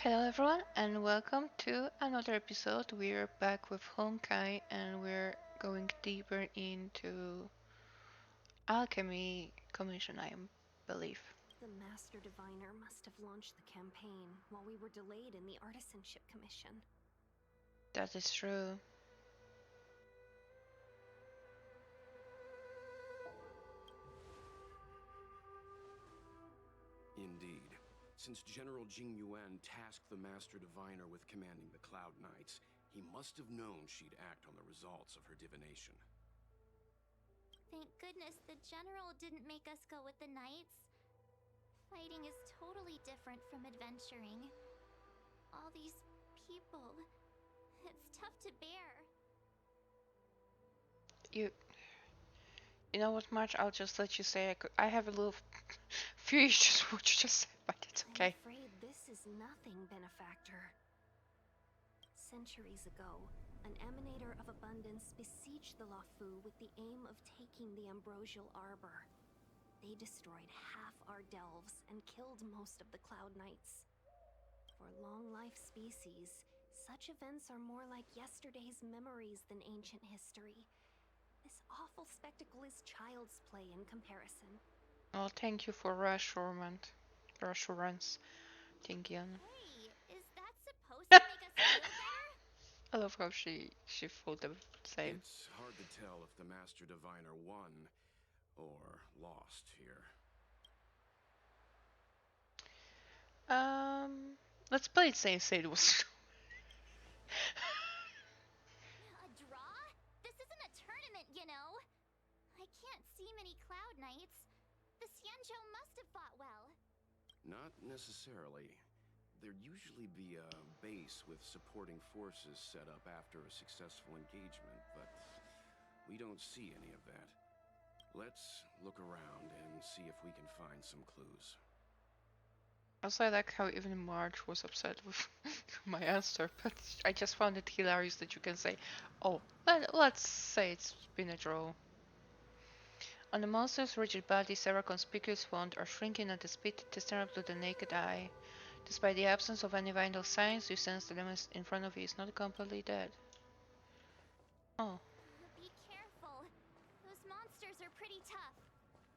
Hello everyone and welcome to another episode. We're back with Honkai and we're going deeper into Alchemy Commission, I believe. The Master Diviner must have launched the campaign while we were delayed in the Artisanship Commission. That is true. Indeed. Since General Jing Yuan tasked the Master Diviner with commanding the Cloud Knights, he must have known she'd act on the results of her divination. Thank goodness the General didn't make us go with the Knights. Fighting is totally different from adventuring. All these people, it's tough to bear. You know what, March? I'll just let you say I have a little few issues with what you just said, but it's okay. I'm afraid this is nothing, Benefactor. Centuries ago, an emanator of abundance besieged the Lafu with the aim of taking the Ambrosial Arbor. They destroyed half our delves and killed most of the Cloud Knights. For long-life species, such events are more like yesterday's memories than ancient history. This awful spectacle is child's play in comparison. Oh, thank you for reassurance. Thank you. Hey, is that supposed to make us feel better? I love how she thought the same. It's hard to tell if the Master Diviner won or lost here. Let's play it safe. Say it was. A draw? This isn't a tournament, you know. I can't see many Cloud Knights. The Xianzhou must have fought well. Not necessarily. There'd usually be a base with supporting forces set up after a successful engagement, but we don't see any of that. Let's look around and see if we can find some clues. Also, I like how even Marge was upset with my answer, but I just found it hilarious that you can say, oh, let's say it's been a draw. On the monster's rigid body, several conspicuous wounds are shrinking at a speed discernible to the naked eye. Despite the absence of any vital signs, you sense the limit in front of you is not completely dead. Oh. Be careful. Those monsters are pretty tough.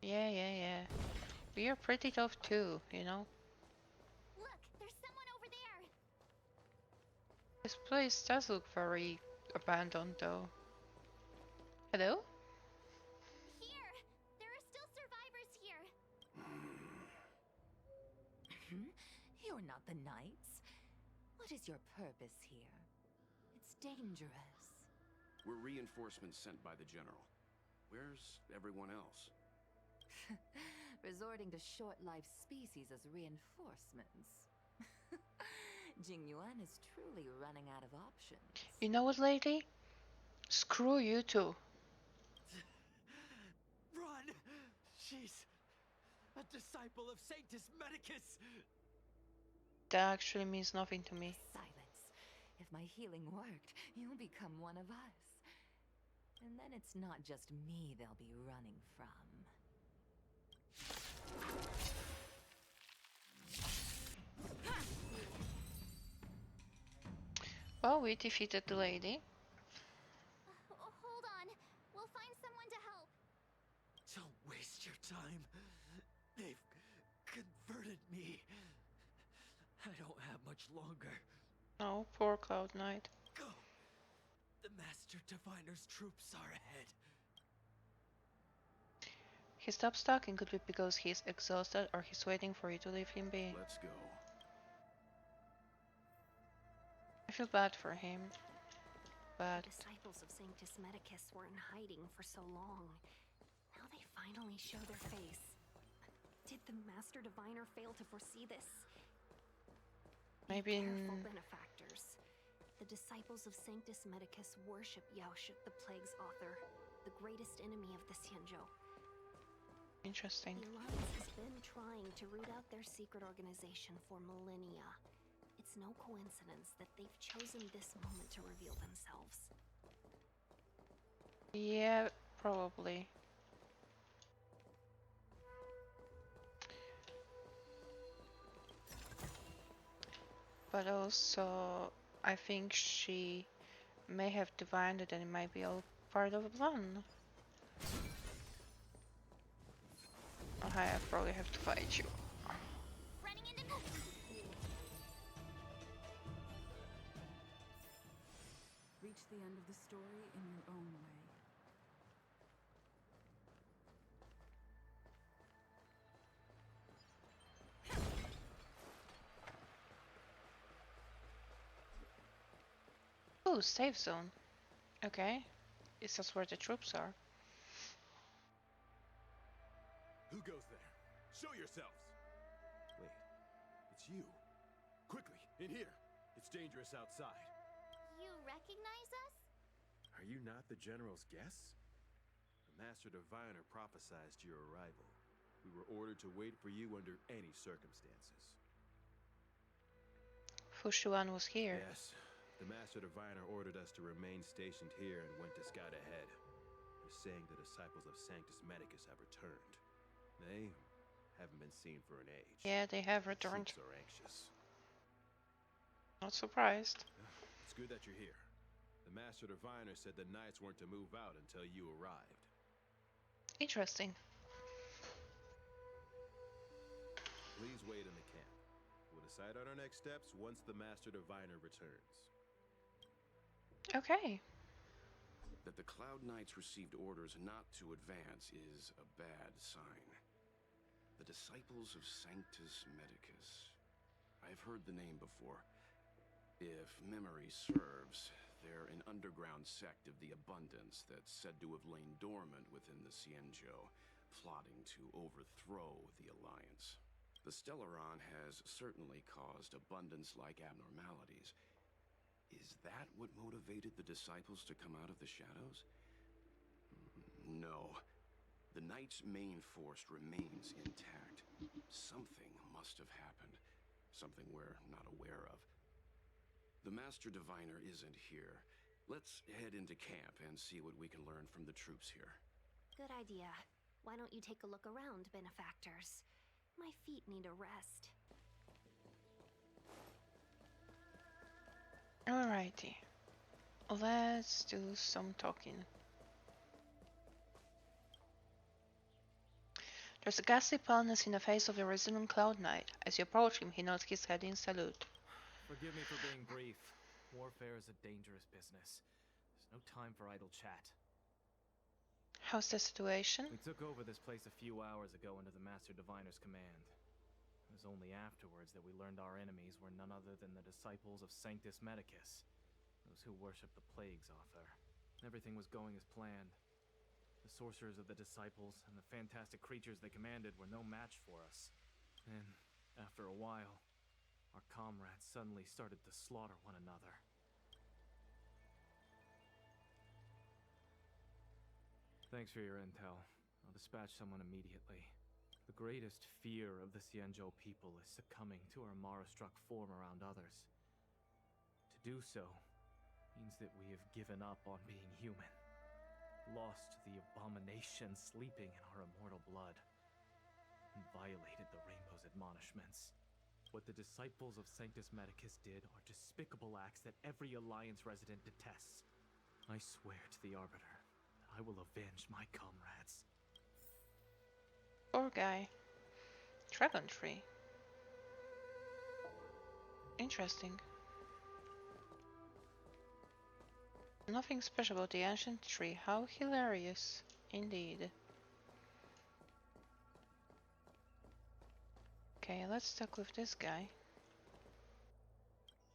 Yeah. We are pretty tough too, you know? Look, there's someone over there. This place does look very abandoned though. Hello? Here! There are still survivors here. You're not the Knights. What is your purpose here? It's dangerous. We're reinforcements sent by the General. Where's everyone else? Resorting to short-lived species as reinforcements. Jing Yuan is truly running out of options. You know what, lady? Screw you too. Run! She's a disciple of Sanctus Medicus! That actually means nothing to me. Silence. If my healing worked, you'll become one of us. And then it's not just me they'll be running from. Well, we defeated the lady. Hold on. We'll find someone to help. Don't waste your time. They've converted me. I don't have much longer. Oh, poor Cloud Knight. Go! The Master Diviner's troops are ahead. He stops talking could be because he's exhausted or he's waiting for you to leave him be. Let's go. I feel bad for him. But The disciples of Sanctus Medicus were in hiding for so long. Now they finally show their face. Did the Master Diviner fail to foresee this? maybe Careful, benefactors. The disciples of Sanctus Medicus worship Yaoshut, the Plague's author, the greatest enemy of the Xianzhou. interesting. The Alliance has been trying to root out their secret organization for millennia. It's no coincidence that they've chosen this moment to reveal themselves. Yeah, probably. but also I think she may have divined it and it might be all part of a plan. Oh, hi, I probably have to fight you. Running into Reach the end of the story in your own way. Ooh, safe zone. Okay. Is this where the troops are? Who goes there? Show yourselves! Wait, it's you. Quickly, in here. It's dangerous outside. You recognize us? Are you not the General's guests? The Master Diviner prophesied your arrival. We were ordered to wait for you under any circumstances. Fushuan was here. Yes, the Master Diviner ordered us to remain stationed here and went to scout ahead. They're saying the disciples of Sanctus Medicus have returned. They haven't been seen for an age. Yeah, they have The returned. troops are anxious. Not surprised. It's good that you're here. The Master Diviner said the Knights weren't to move out until you arrived. Interesting. Please wait in the camp. We'll decide on our next steps once the Master Diviner returns. Okay. That the Cloud Knights received orders not to advance is a bad sign. The Disciples of Sanctus Medicus. I've heard the name before. If memory serves, they're an underground sect of the Abundance that's said to have lain dormant within the Xianzhou, plotting to overthrow the Alliance. The Stellaron has certainly caused Abundance-like abnormalities. Is that what motivated the Disciples to come out of the shadows? No. The Knight's main force remains intact. Something must have happened. Something we're not aware of. The Master Diviner isn't here. Let's head into camp and see what we can learn from the troops here. Good idea. Why don't you take a look around, benefactors? My feet need a rest. Alrighty. Let's do some talking. There's a ghastly paleness in the face of the resident Cloud Knight. As you approach him, he nods his head in salute. Forgive me for being brief. Warfare is a dangerous business. There's no time for idle chat. How's the situation? We took over this place a few hours ago under the Master Diviner's command. It was only afterwards that we learned our enemies were none other than the disciples of Sanctus Medicus, those who worship the Plague's author. Everything was going as planned. The sorcerers of the disciples and the fantastic creatures they commanded were no match for us. And after a while, our comrades suddenly started to slaughter one another. Thanks for your intel. I'll dispatch someone immediately. The greatest fear of the Xianzhou people is succumbing to our Mara-struck form around others. To do so means that we have given up on being human, lost the abomination sleeping in our immortal blood, and violated the Rainbow's admonishments. What the disciples of Sanctus Medicus did are despicable acts that every Alliance resident detests. I swear to the Arbiter that I will avenge my comrades. Poor guy. Dragon tree. Interesting. Nothing special about the ancient tree. How hilarious. Indeed. Okay, let's talk with this guy.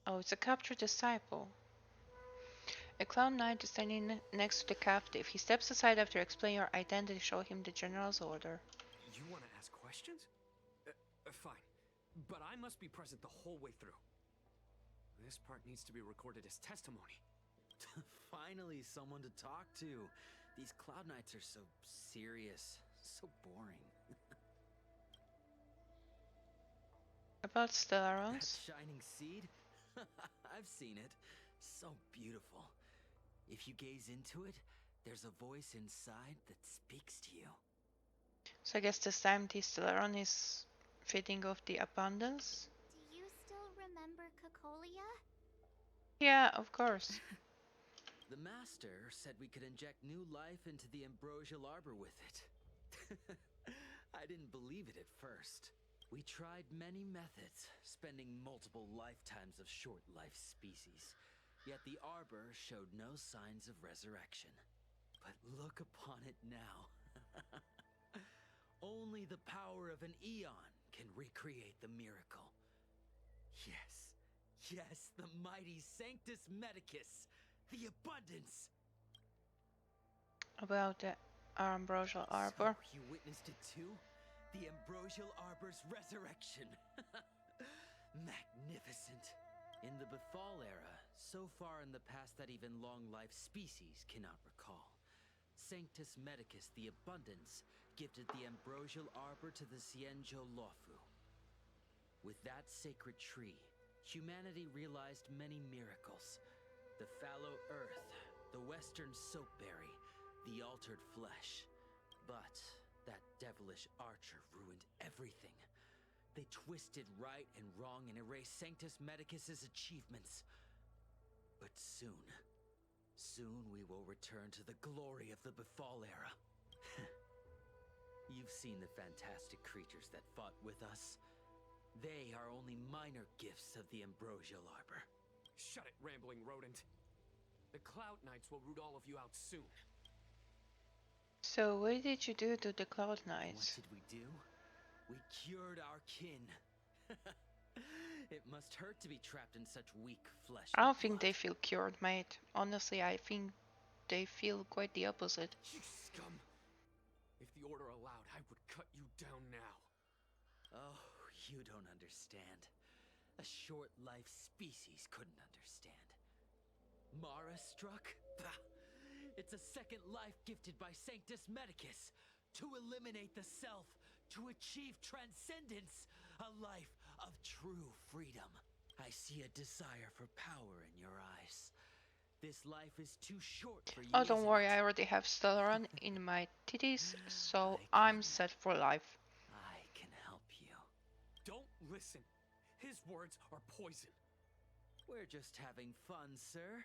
Oh, it's a captured disciple. A clown knight is standing next to the captive. He steps aside after explaining your identity, show him the general's order. You want to ask questions? Fine. But I must be present the whole way through. This part needs to be recorded as testimony. Finally, someone to talk to. These Cloud Knights are so serious, so boring. About That Stellarons? shining seed? I've seen it. So beautiful. If you gaze into it, there's a voice inside that speaks to you. So I guess this time the Stellaron is feeding off the abundance. Do you still remember Cocolia? Yeah, of course. The Master said we could inject new life into the ambrosial arbor with it. I didn't believe it at first. We tried many methods, spending multiple lifetimes of short-life species. Yet the arbor showed no signs of resurrection. But look upon it now. Only the power of an eon can recreate the miracle. Yes, yes, the mighty Sanctus Medicus, the abundance. About the ambrosial arbor. So you witnessed it too? The ambrosial arbor's resurrection. Magnificent. In the Befall era, so far in the past that even long-life species cannot recall, Sanctus Medicus, the abundance, gifted the ambrosial arbor to the Xianzhou Luofu. With that sacred tree, humanity realized many miracles. The fallow earth, the western soapberry, the altered flesh. But that devilish archer ruined everything. They twisted right and wrong and erased Sanctus Medicus's achievements. But soon we will return to the glory of the Befall era. You've seen the fantastic creatures that fought with us. They are only minor gifts of the ambrosial arbor. Shut it, rambling rodent. The Cloud Knights will root all of you out soon. So what did you do to the Cloud What Knights? did we do? We cured our kin. It must hurt to be trapped in such weak flesh. I and don't think they blood. feel cured, mate. Honestly, I think they feel quite the opposite. You scum! If the Order allowed, I would cut you down now. Oh, you don't understand. A short-life species couldn't understand. Mara struck? Bah! It's a second life gifted by Sanctus Medicus to eliminate the self, to achieve transcendence, a life of true freedom. I see a desire for power in your eyes. This life is too short for you. Oh, don't isn't worry, it? I already have Stellaron in my titties, so I I'm set for life. I can help you. Don't listen. His words are poison. We're just having fun, sir.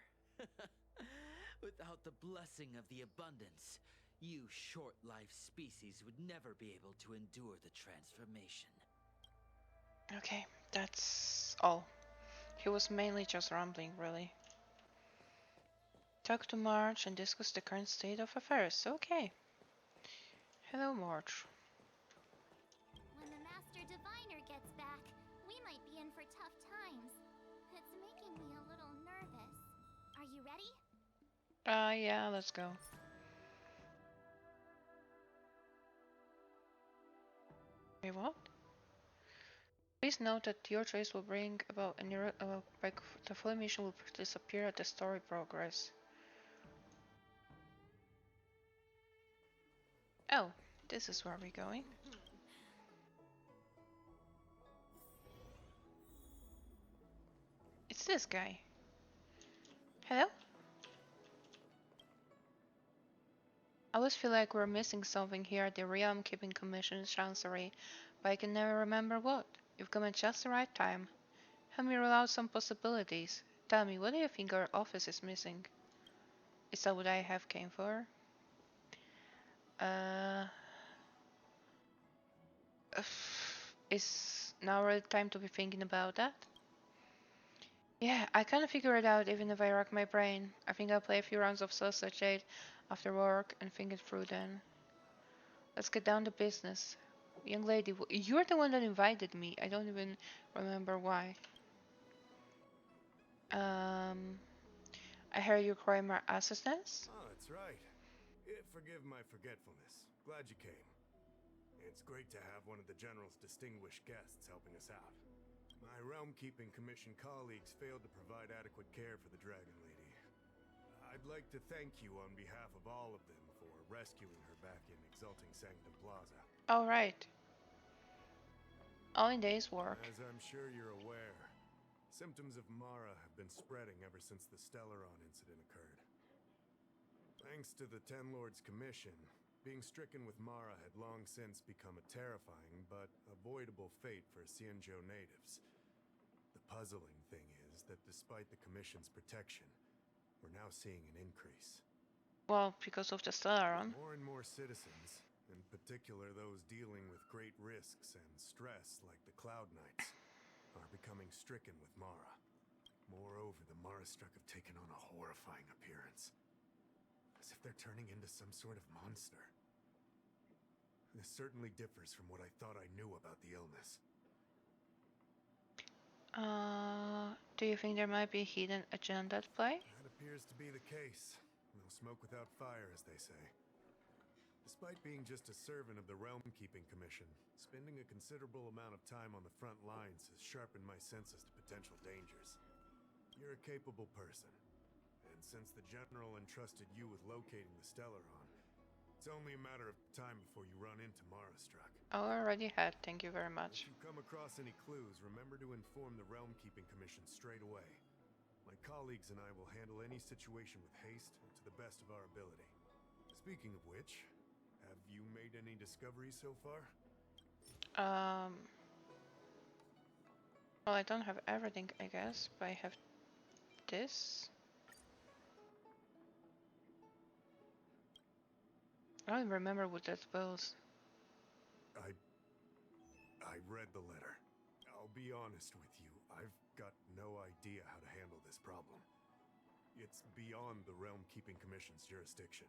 Without the blessing of the abundance, you short-life species would never be able to endure the transformation. Okay, that's all. He was mainly just rambling, really. Talk to March and discuss the current state of affairs. Okay. Hello, March. When the Master Diviner gets back, we might be in for tough times. It's making me a little nervous. Are you ready? Yeah, let's go. Wait, what? Please note that your choice will bring about an error, the full mission will disappear as the story progress. Oh, this is where we're going. It's this guy. Hello? I always feel like we're missing something here at the Realm Keeping Commission's Chancery, but I can never remember what. You've come at just the right time. Help me rule out some possibilities. Tell me, what do you think our office is missing? Is that what I have came for? Is now really time to be thinking about that? Yeah, I kind of figure it out even if I rack my brain. I think I'll play a few rounds of Sausage Jade after work and think it through then. Let's get down to business. Young lady, you're the one that invited me. I don't even remember why. I hear you require my assistance? Oh, that's right. Forgive my forgetfulness. Glad you came. It's great to have one of the General's distinguished guests helping us out. My Realm-Keeping Commission colleagues failed to provide adequate care for the Dragon Lady. I'd like to thank you on behalf of all of them for rescuing her back in Exalting Sanctum Plaza. Alright. All in day's work. As I'm sure you're aware, symptoms of Mara have been spreading ever since the Stellaron incident occurred. Thanks to the Ten Lords' Commission, being stricken with Mara had long since become a terrifying but avoidable fate for Xianzhou natives. The puzzling thing is that despite the Commission's protection, we're now seeing an increase. Well, because of the Stellaron. More and more citizens, in particular those dealing with great risks and stress like the Cloud Knights, are becoming stricken with Mara. Moreover, the Marastruck have taken on a horrifying appearance. As if they're turning into some sort of monster. This certainly differs from what I thought I knew about the illness. Do you think there might be a hidden agenda at play? That appears to be the case. No smoke without fire, as they say. Despite being just a servant of the Realm Keeping Commission, spending a considerable amount of time on the front lines has sharpened my senses to potential dangers. You're a capable person, and since the General entrusted you with locating the Stellaron, it's only a matter of time before you run into Marastruck. I already had, thank you very much. If you come across any clues, remember to inform the Realm Keeping Commission straight away. My colleagues and I will handle any situation with haste and to the best of our ability. Speaking of which, have you made any discoveries so far? Well, I don't have everything, I guess, but I have this. I don't remember what that was. I read the letter. I'll be honest with you, I've got no idea how to handle this problem. It's beyond the Realm Keeping Commission's jurisdiction.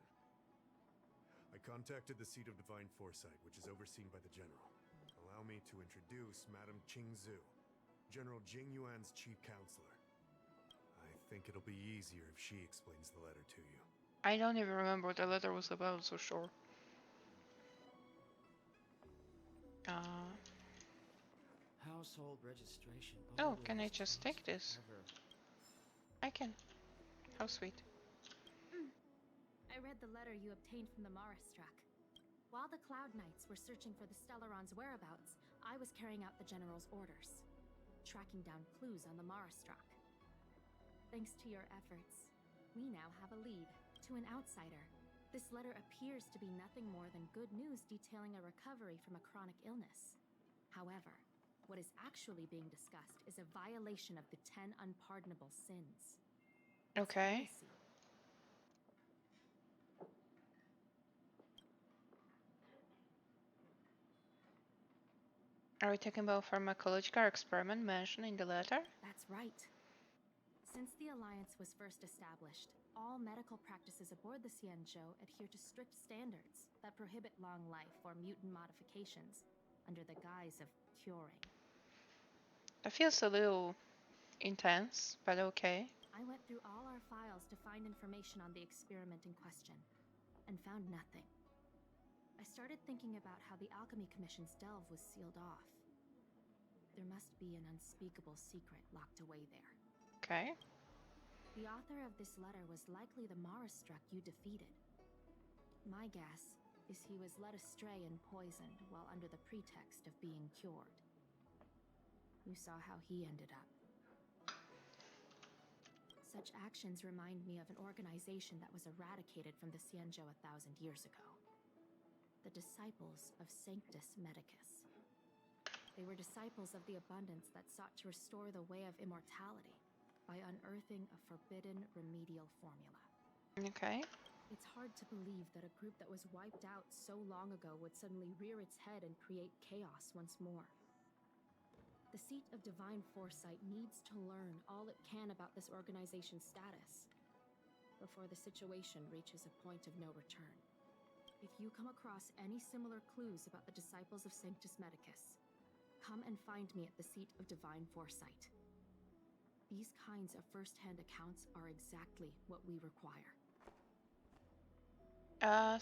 I contacted the seat of Divine Foresight, which is overseen by the General. Allow me to introduce Madame Qingzu, General Jing Yuan's chief counselor. I think it'll be easier if she explains the letter to you. I don't even remember what the letter was about, so sure. Household registration. Oh, can I just take this? I can. How sweet. I read the letter you obtained from the Marastruck. While the Cloud Knights were searching for the Stellaron's whereabouts, I was carrying out the General's orders, tracking down clues on the Marastruck. Thanks to your efforts, we now have a lead. To an outsider, this letter appears to be nothing more than good news detailing a recovery from a chronic illness. However, what is actually being discussed is a violation of the 10 unpardonable sins. Okay. Are we talking about pharmacological experiment mentioned in the letter? That's right. Since the Alliance was first established, all medical practices aboard the Xianzhou adhere to strict standards that prohibit long life or mutant modifications under the guise of curing. That feels a little intense, but okay. I went through all our files to find information on the experiment in question, and found nothing. I started thinking about how the Alchemy Commission's delve was sealed off. There must be an unspeakable secret locked away there. Okay. The author of this letter was likely the Marastruck you defeated. My guess is he was led astray and poisoned while under the pretext of being cured. You saw how he ended up. Such actions remind me of an organization that was eradicated from the Xianzhou 1,000 years ago. The Disciples of Sanctus Medicus. They were disciples of the Abundance that sought to restore the way of immortality by unearthing a forbidden remedial formula. Okay. It's hard to believe that a group that was wiped out so long ago would suddenly rear its head and create chaos once more. The seat of Divine Foresight needs to learn all it can about this organization's status before the situation reaches a point of no return. If you come across any similar clues about the Disciples of Sanctus Medicus, come and find me at the seat of Divine Foresight. These kinds of first-hand accounts are exactly what we require.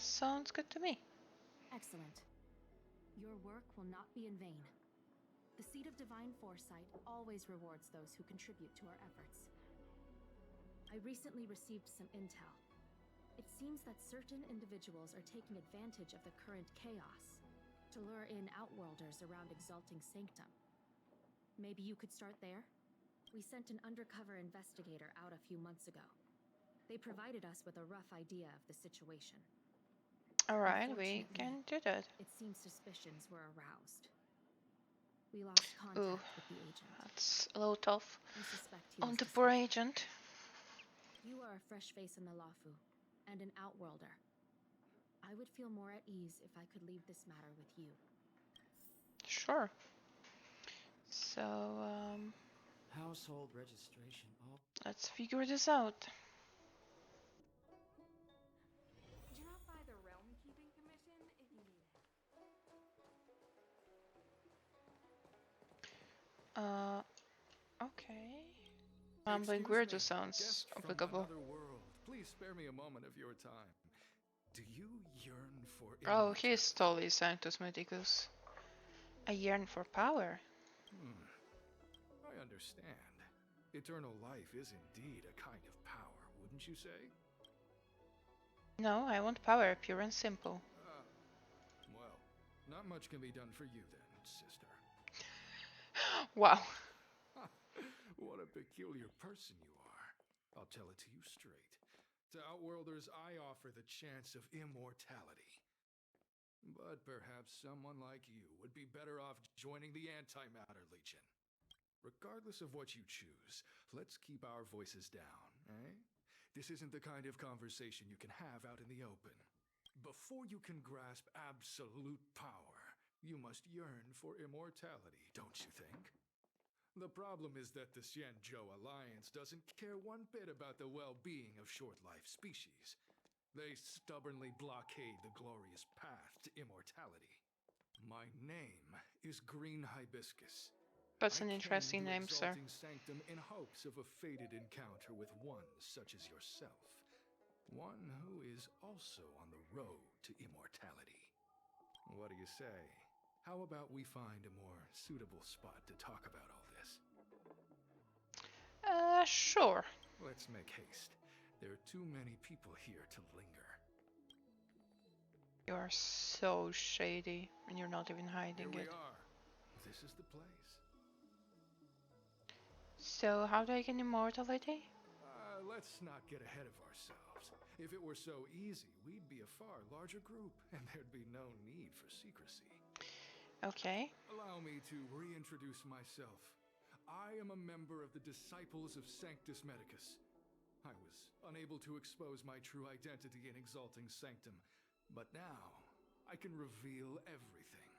Sounds good to me. Excellent. Your work will not be in vain. The seat of Divine Foresight always rewards those who contribute to our efforts. I recently received some intel. It seems that certain individuals are taking advantage of the current chaos to lure in Outworlders around Exalting Sanctum. Maybe you could start there? We sent an undercover investigator out a few months ago. They provided us with a rough idea of the situation. Alright, we can do that. It seems suspicions were aroused. We lost contact Ooh, with the agent. that's a little tough I suspect he on was the poor agent. You are a fresh face in the Lafu, and an outworlder. I would feel more at ease if I could leave this matter with you. Sure. So, Household registration. Oh. let's figure this out. Drop by the Realm Keeping Commission if you need it. Okay. Mumbling weirdo sounds Guest from applicable. another world. Please spare me a moment of your time. Do you yearn for Oh, he's totally Sanctus Medicus. I yearn for power. I understand. Eternal life is indeed a kind of power, wouldn't you say? No, I want power, pure and simple. Well, not much can be done for you then, sister. Wow. What a peculiar person you are. I'll tell it to you straight. To Outworlders, I offer the chance of immortality. But perhaps someone like you would be better off joining the Antimatter Legion. Regardless of what you choose, let's keep our voices down, eh? This isn't the kind of conversation you can have out in the open. Before you can grasp absolute power, you must yearn for immortality, don't you think? The problem is that the Xianzhou Alliance doesn't care one bit about the well-being of short-life species. They stubbornly blockade the glorious path to immortality. My name is Green Hibiscus. That's an interesting name, sir. Exalting Sanctum in hopes of a fated encounter with one such as yourself. One who is also on the road to immortality. What do you say? How about we find a more suitable spot to talk about all this? Sure. Let's make haste. There are too many people here to linger. You are so shady, and you're not even hiding Here it. we are. This is the place. So, how do I get immortality? Let's not get ahead of ourselves. If it were so easy, we'd be a far larger group, and there'd be no need for secrecy. Okay. Allow me to reintroduce myself. I am a member of the Disciples of Sanctus Medicus. I was unable to expose my true identity in Exalting Sanctum, but now I can reveal everything.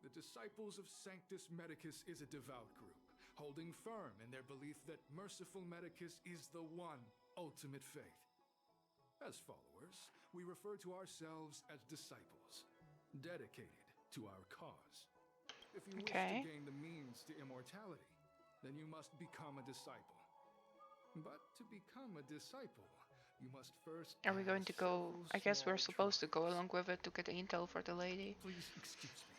The Disciples of Sanctus Medicus is a devout group, holding firm in their belief that Merciful Medicus is the one ultimate faith. As followers, we refer to ourselves as disciples, dedicated to our cause. If you wish to gain the means to immortality, then you must become a disciple. But to become a disciple, you must first... Are we going to go... I guess we're supposed to go along with it to get the intel for the lady. Please excuse me.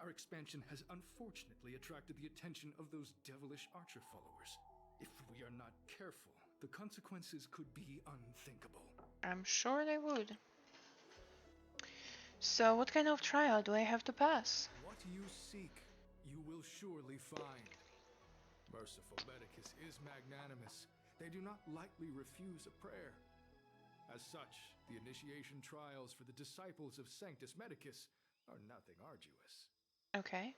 Our expansion has unfortunately attracted the attention of those devilish archer followers. If we are not careful, the consequences could be unthinkable. I'm sure they would. So, what kind of trial do I have to pass? What you seek, you will surely find. Merciful Medicus is magnanimous. They do not lightly refuse a prayer. As such, the initiation trials for the Disciples of Sanctus Medicus are nothing arduous. Okay.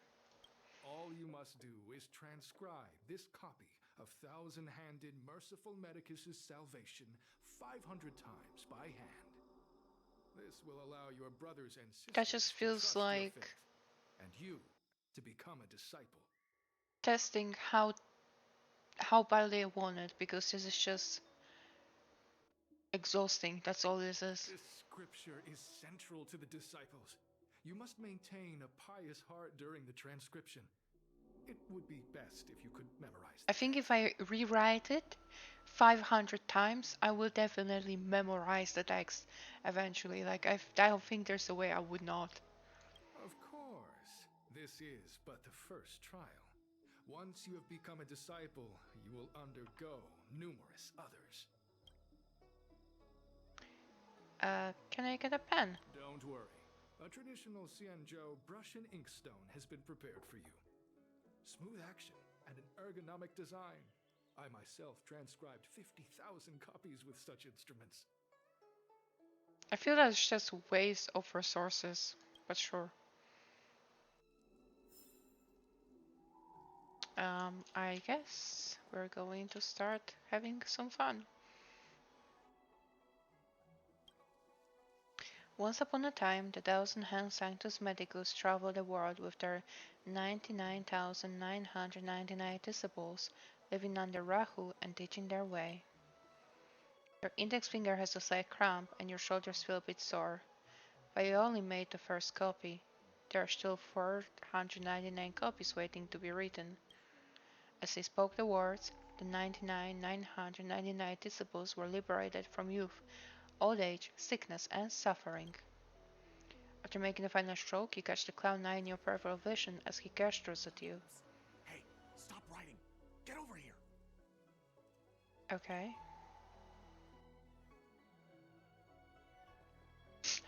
All you must do is transcribe this copy of thousand-handed Merciful Medicus's salvation 500 times by hand. This will allow your brothers and sisters that just feels like your faith, and you to become a disciple. Testing how badly I want it, because this is just exhausting. That's all this is. This scripture is central to the disciples. You must maintain a pious heart during the transcription. It would be best if you could memorize I think if I rewrite it 500 times, I will definitely memorize the text eventually. Like, I don't think there's a way I would not. Of course. This is but the first trial. Once you have become a disciple, you will undergo numerous others. Can I get a pen? Don't worry. A traditional Xianzhou brush and inkstone has been prepared for you. Smooth action and an ergonomic design. I myself transcribed 50,000 copies with such instruments. I feel that's just a waste of resources, but sure. I guess we're going to start having some fun. Once upon a time, the thousand hand Sanctus Medicus traveled the world with their 99,999 disciples, living under Rahu and teaching their way. Your index finger has a slight cramp and your shoulders feel a bit sore. But you only made the first copy. There are still 499 copies waiting to be written. As he spoke the words, the 99,999 disciples were liberated from youth, old age, sickness, and suffering. After making the final stroke, you catch the Clown Knight in your peripheral vision as he gestures at you. Hey, stop writing! Get over here! Okay.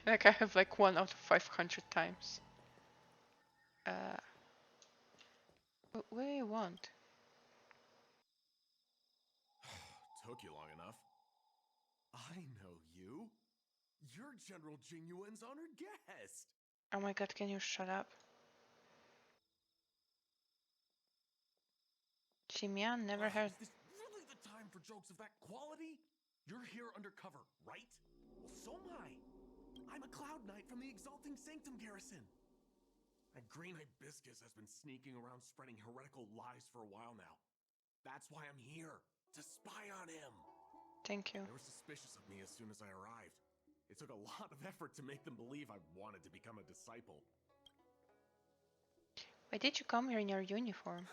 Like I have like 1 out of 500 times. What do you want? Took you long enough. I know you. You're General Jinyuan's honored guest. Oh my god, can you shut up? Ximian never heard. Is this really the time for jokes of that quality? You're here undercover, right? Well, so am I. I'm a Cloud Knight from the Exalting Sanctum Garrison. That green hibiscus has been sneaking around spreading heretical lies for a while now. That's why I'm here, to spy on him. Thank you. They were suspicious of me as soon as I arrived. It took a lot of effort to make them believe I wanted to become a disciple. Why did you come here in your uniform?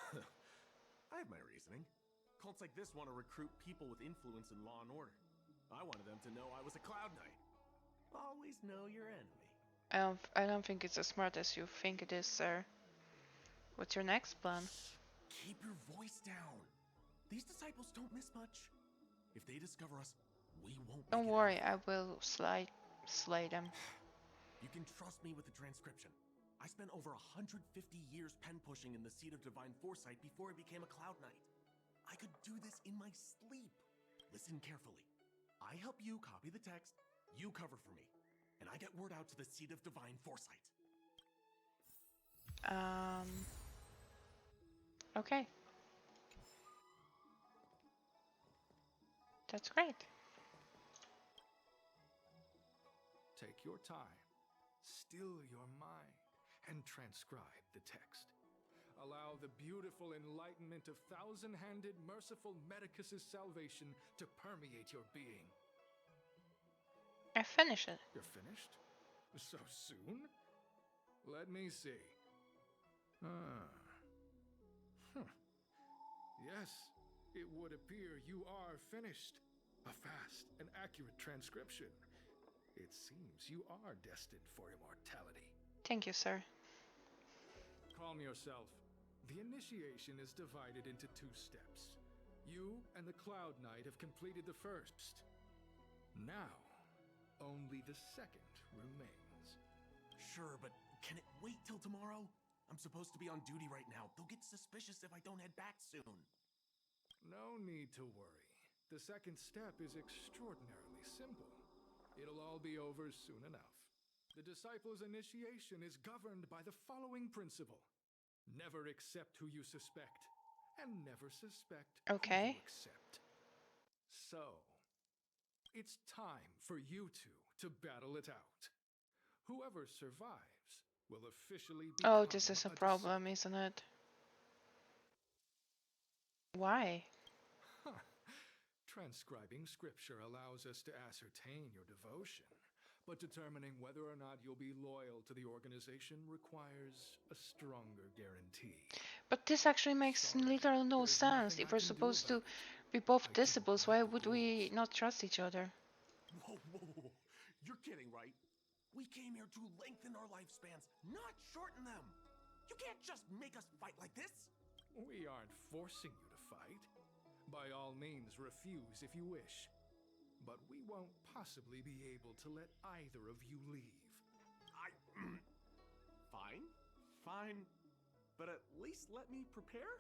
I have my reasoning. Cults like this want to recruit people with influence in law and order. I wanted them to know I was a Cloud Knight. Always know your enemy. I don't think it's as smart as you think it is, sir. What's your next plan? Keep your voice down. These disciples don't miss much. If they discover us, we won't. Don't worry, I will slay them. You can trust me with the transcription. I spent over 150 years pen pushing in the seat of divine foresight before I became a Cloud Knight. I could do this in my sleep. Listen carefully. I help you copy the text, you cover for me, and I get word out to the seat of divine foresight. Okay. That's great. Take your time, still your mind, and transcribe the text. Allow the beautiful enlightenment of thousand-handed, merciful Medicus's salvation to permeate your being. I finished it. You're finished? So soon? Let me see. Yes, it would appear you are finished. A fast and accurate transcription. It seems you are destined for immortality. Thank you, sir. Calm yourself. The initiation is divided into 2 steps. You and the Cloud Knight have completed the first. Now, only the second remains. Sure, but can it wait till tomorrow? I'm supposed to be on duty right now. They'll get suspicious if I don't head back soon. No need to worry. The second step is extraordinarily simple. It'll all be over soon enough. The disciple's initiation is governed by the following principle. Never accept who you suspect, and never suspect who you accept. So, it's time for you two to battle it out. Whoever survives will officially become Oh, this is a problem, isn't it? Why? Transcribing scripture allows us to ascertain your devotion, but determining whether or not you'll be loyal to the organization requires a stronger guarantee. But this actually makes literally no sense. If we're supposed to be both disciples, why would we not trust each other? Whoa, whoa, whoa. You're kidding, right? We came here to lengthen our lifespans, not shorten them. You can't just make us fight like this. We aren't forcing you to fight. By all means, refuse if you wish. But we won't possibly be able to let either of you leave. Fine. But at least let me prepare.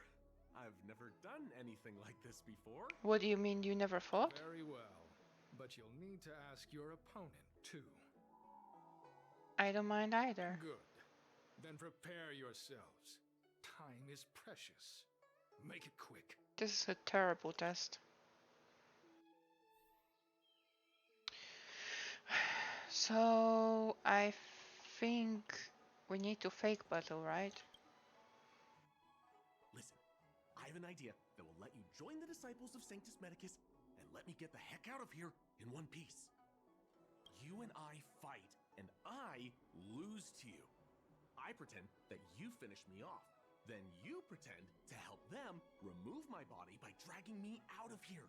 I've never done anything like this before. What do you mean you never fought? Very well. But you'll need to ask your opponent, too. I don't mind either. Good. Then prepare yourselves. Time is precious. Make it quick. This is a terrible test. So I think we need to fake battle, right? Listen, I have an idea that will let you join the disciples of Sanctus Medicus and let me get the heck out of here in one piece. You and I fight, and I lose to you. I pretend that you finish me off. Then you pretend to help them remove my body by dragging me out of here.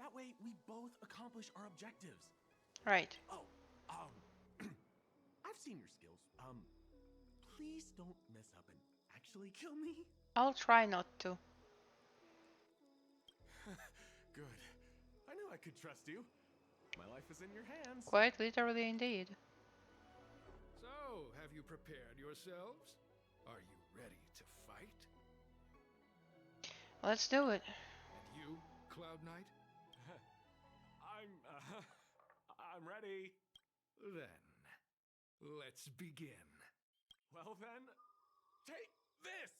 That way, we both accomplish our objectives. Right. Oh, I've seen your skills. Please don't mess up and actually kill me. I'll try not to. Good. I knew I could trust you. My life is in your hands. Quite literally indeed. So, have you prepared yourselves? Are you ready to fight? Let's do it. And you, Cloud Knight? I'm ready. Then, let's begin. Well then, take this!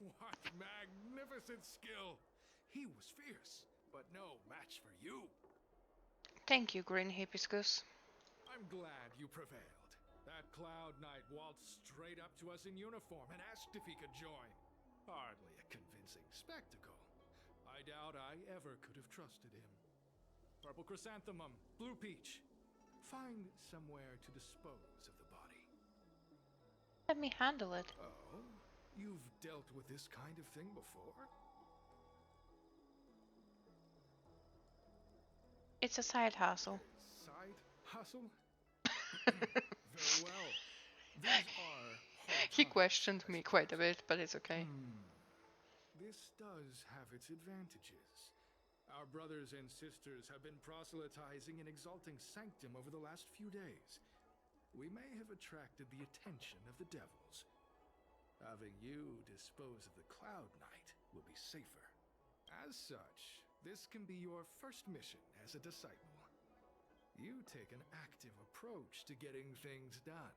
What magnificent skill! He was fierce, but no match for you. Thank you, Green Hibiscus. I'm glad you prevailed. That Cloud Knight waltzed straight up to us in uniform and asked if he could join. Hardly a convincing spectacle. I doubt I ever could have trusted him. Purple chrysanthemum, blue peach. Find somewhere to dispose of the body. Let me handle it. Oh, you've dealt with this kind of thing before? It's a side hustle. Side hustle? Very well. These are hard He times, questioned I me quite a suppose. bit, but it's okay. This does have its advantages. Our brothers and sisters have been proselytizing and exalting sanctum over the last few days. We may have attracted the attention of the devils. Having you dispose of the Cloud Knight will be safer. As such, this can be your first mission as a disciple. You take an active approach to getting things done.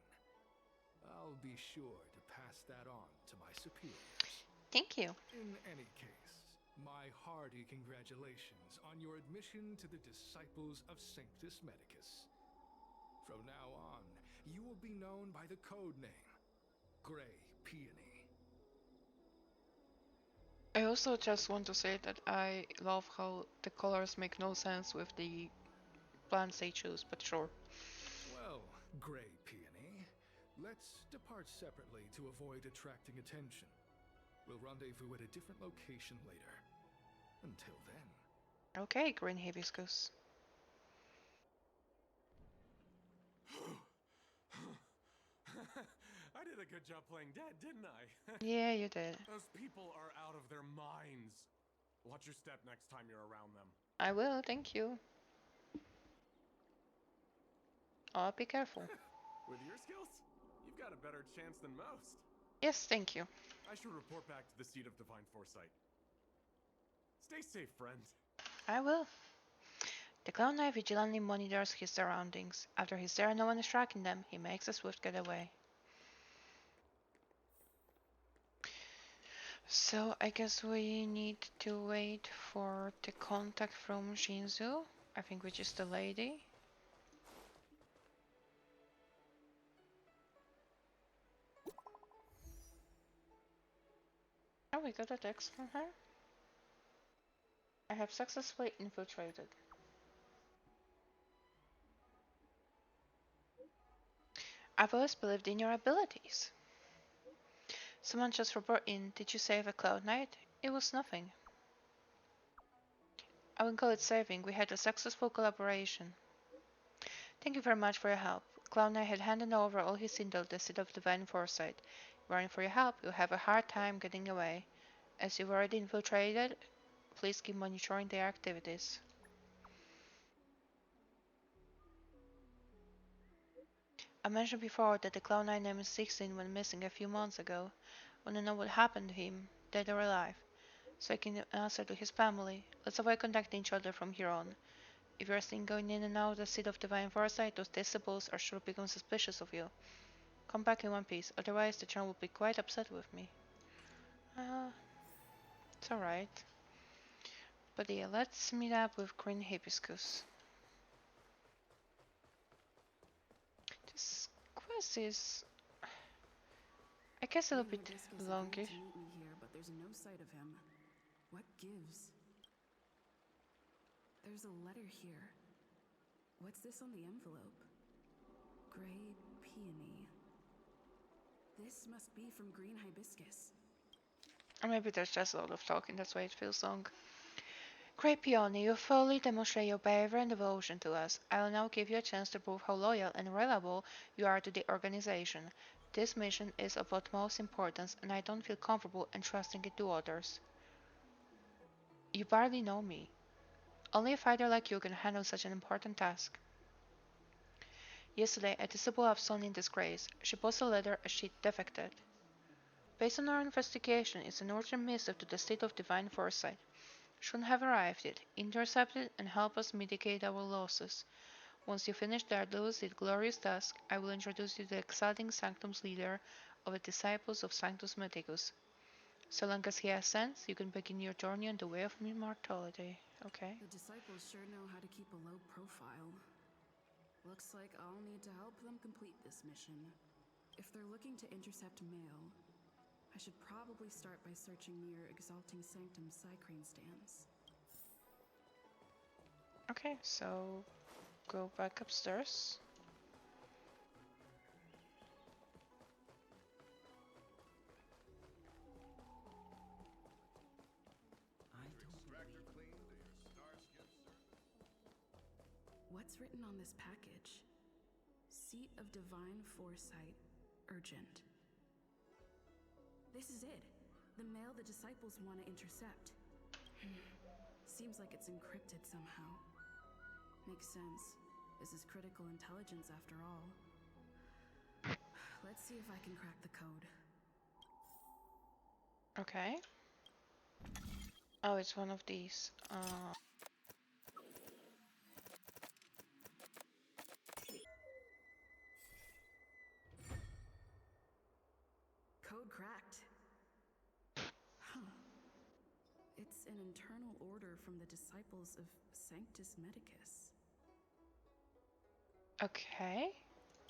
I'll be sure to pass that on to my superiors. Thank you. In any case, my hearty congratulations on your admission to the Disciples of Sanctus Medicus. From now on, you will be known by the code name, Grey Peony. I also just want to say that I love how the colors make no sense with the plants they choose, but sure. Well, Grey Peony, let's depart separately to avoid attracting attention. We'll rendezvous at a different location later. Until then. Okay, Green Hibiscus. I did a good job playing dead, didn't I? Yeah, you did. Those people are out of their minds. Watch your step next time you're around them. I will, thank you. I'll be careful. With your skills, you've got a better chance than most. Yes, thank you. I should report back to the seat of divine foresight. Stay safe, friend. I will. The Cloud Knight vigilantly monitors his surroundings. After he's there and no one is tracking them, he makes a swift getaway. So I guess we need to wait for the contact from Shinzu, I think, which is the lady. Oh, we got a text from her. I have successfully infiltrated. I've always believed in your abilities. Someone just reported in. Did you save a Cloud Knight? It was nothing. I wouldn't call it saving. We had a successful collaboration. Thank you very much for your help. Cloud Knight had handed over all his intel to the seat of divine foresight. Running for your help, you'll have a hard time getting away. As you've already infiltrated, please keep monitoring their activities. I mentioned before that the Cloud Knight named 16 went missing a few months ago. Want to know what happened to him, dead or alive? so I can answer to his family. Let's avoid contacting each other from here on. If you're seen going in and out the seat of divine foresight, those disciples are sure to become suspicious of you. Come back in one piece, otherwise the Charm will be quite upset with me. It's alright. But yeah, let's meet up with Green Hibiscus. This quest is, I guess, a little bit longer. To meet me here, but there's no sight of him. What gives? There's a letter here. What's this on the envelope? Gray peony. This must be from Green Hibiscus. Or maybe there's just a lot of talking, that's why it feels long. Great Peony, you fully demonstrate your behavior and devotion to us. I will now give you a chance to prove how loyal and reliable you are to the organization. This mission is of utmost importance, and I don't feel comfortable entrusting it to others. You barely know me. Only a fighter like you can handle such an important task. Yesterday, a disciple of Sun in disgrace. She posted a letter as she defected. Based on our investigation, it's an urgent missive to the state of divine foresight. Should have arrived yet, intercept it, and help us mitigate our losses. Once you finish Daedalus's glorious task, I will introduce you to the exciting Sanctum's leader of the disciples of Sanctus Medicus. So long as he has sense, you can begin your journey on the way of immortality. Okay. The disciples sure know how to keep a low profile. Looks like I'll need to help them complete this mission. If they're looking to intercept mail, I should probably start by searching near Exalting Sanctum Psycrane stands. Okay, so go back upstairs. What's written on this package? Seat of Divine Foresight, urgent. This is it. The mail the disciples want to intercept. Seems like it's encrypted somehow. Makes sense. This is critical intelligence after all. Let's see if I can crack the code. Okay. Oh, it's one of these. Code cracked. Huh. It's an internal order from the disciples of Sanctus Medicus. Okay.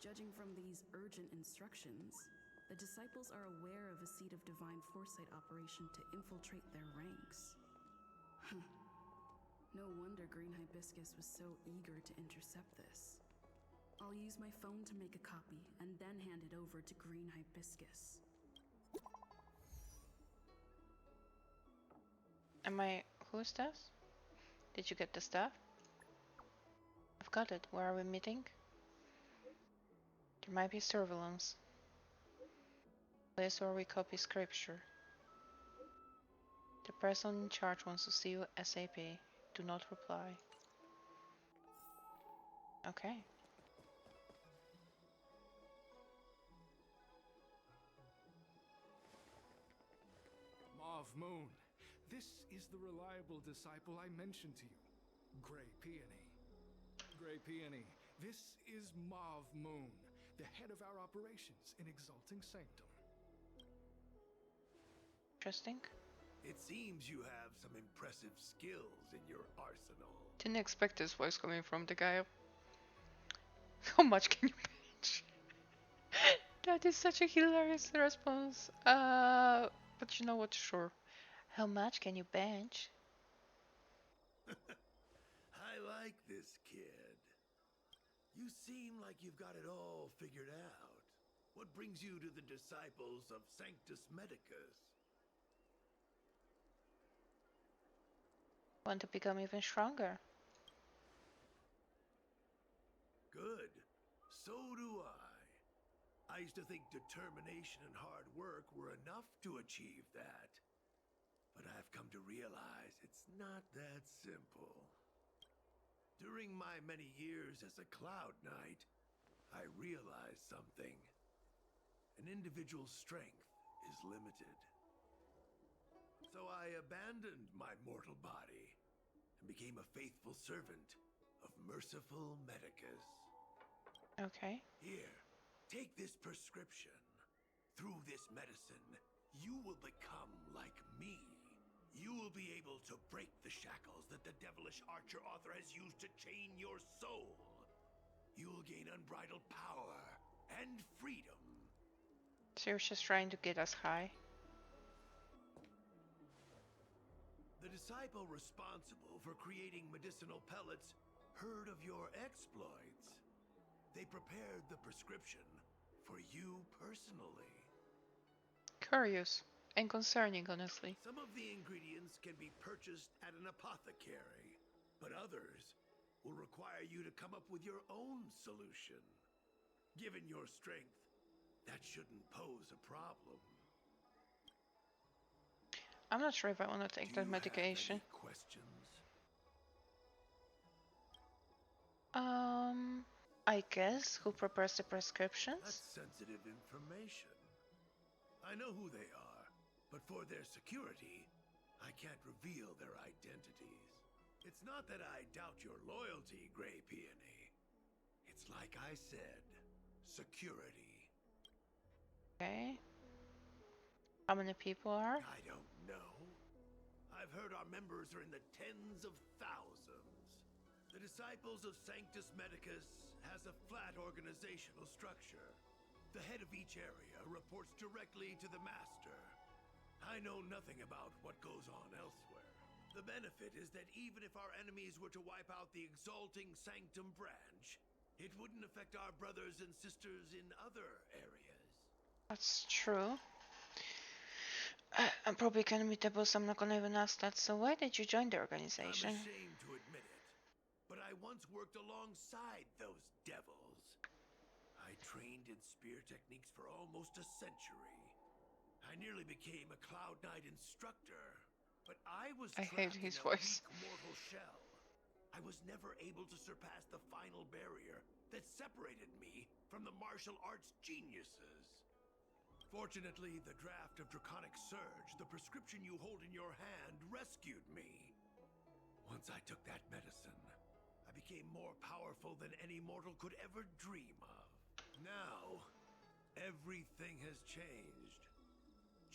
Judging from these urgent instructions, the disciples are aware of a seed of divine foresight operation to infiltrate their ranks. No wonder Green Hibiscus was so eager to intercept this. I'll use my phone to make a copy and then hand it over to Green Hibiscus. Who's this? Did you get the stuff? I've got it. Where are we meeting? There might be surveillance. Place where we copy scripture. The person in charge wants to see you ASAP. Do not reply. Okay. Mauve Moon. This is the reliable disciple I mentioned to you. Gray Peony. Gray Peony, this is Mauve Moon, the head of our operations in Exalting Sanctum. Interesting. It seems you have some impressive skills in your arsenal. Didn't expect this voice coming from the guy. How much can you bench? That is such a hilarious response. But you know what? Sure. How much can you bench? I like this kid. You seem like you've got it all figured out. What brings you to the disciples of Sanctus Medicus? Want to become even stronger. Good. So do I. I used to think determination and hard work were enough to achieve that. But I've come to realize it's not that simple. During my many years as a Cloud Knight, I realized something. An individual's strength is limited. So I abandoned my mortal body and became a faithful servant of merciful Medicus. Okay. Here, take this prescription. Through this medicine, you will become like me. You will be able to break the shackles that the devilish archer author has used to chain your soul. You will gain unbridled power and freedom. So you're just trying to get us high. The disciple responsible for creating medicinal pellets heard of your exploits. They prepared the prescription for you personally. Curious and concerning, honestly. Some of the ingredients can be purchased at an apothecary, but others will require you to come up with your own solution. Given your strength, that shouldn't pose a problem. I'm not sure if I want to take that medication. Have any questions? I guess who prepares the prescriptions? That's sensitive information. I know who they are, but for their security, I can't reveal their identities. It's not that I doubt your loyalty, Grey Peony. It's like I said, security. Okay. How many people are? I don't know. I've heard our members are in the tens of thousands. The Disciples of Sanctus Medicus has a flat organizational structure. The head of each area reports directly to the Master. I know nothing about what goes on elsewhere. The benefit is that even if our enemies were to wipe out the Exalting Sanctum branch, it wouldn't affect our brothers and sisters in other areas. That's true. I'm probably gonna meet the boss, I'm not gonna even ask that. So why did you join the organization? I'm ashamed to admit it, but I once worked alongside those devils. I trained in spear techniques for almost a century. I nearly became a Cloud Knight instructor, but I was hate trapped his in a voice. weak mortal shell. I was never able to surpass the final barrier that separated me from the martial arts geniuses. Fortunately, the draft of Draconic Surge, the prescription you hold in your hand, rescued me. Once I took that medicine, I became more powerful than any mortal could ever dream of. Now, everything has changed.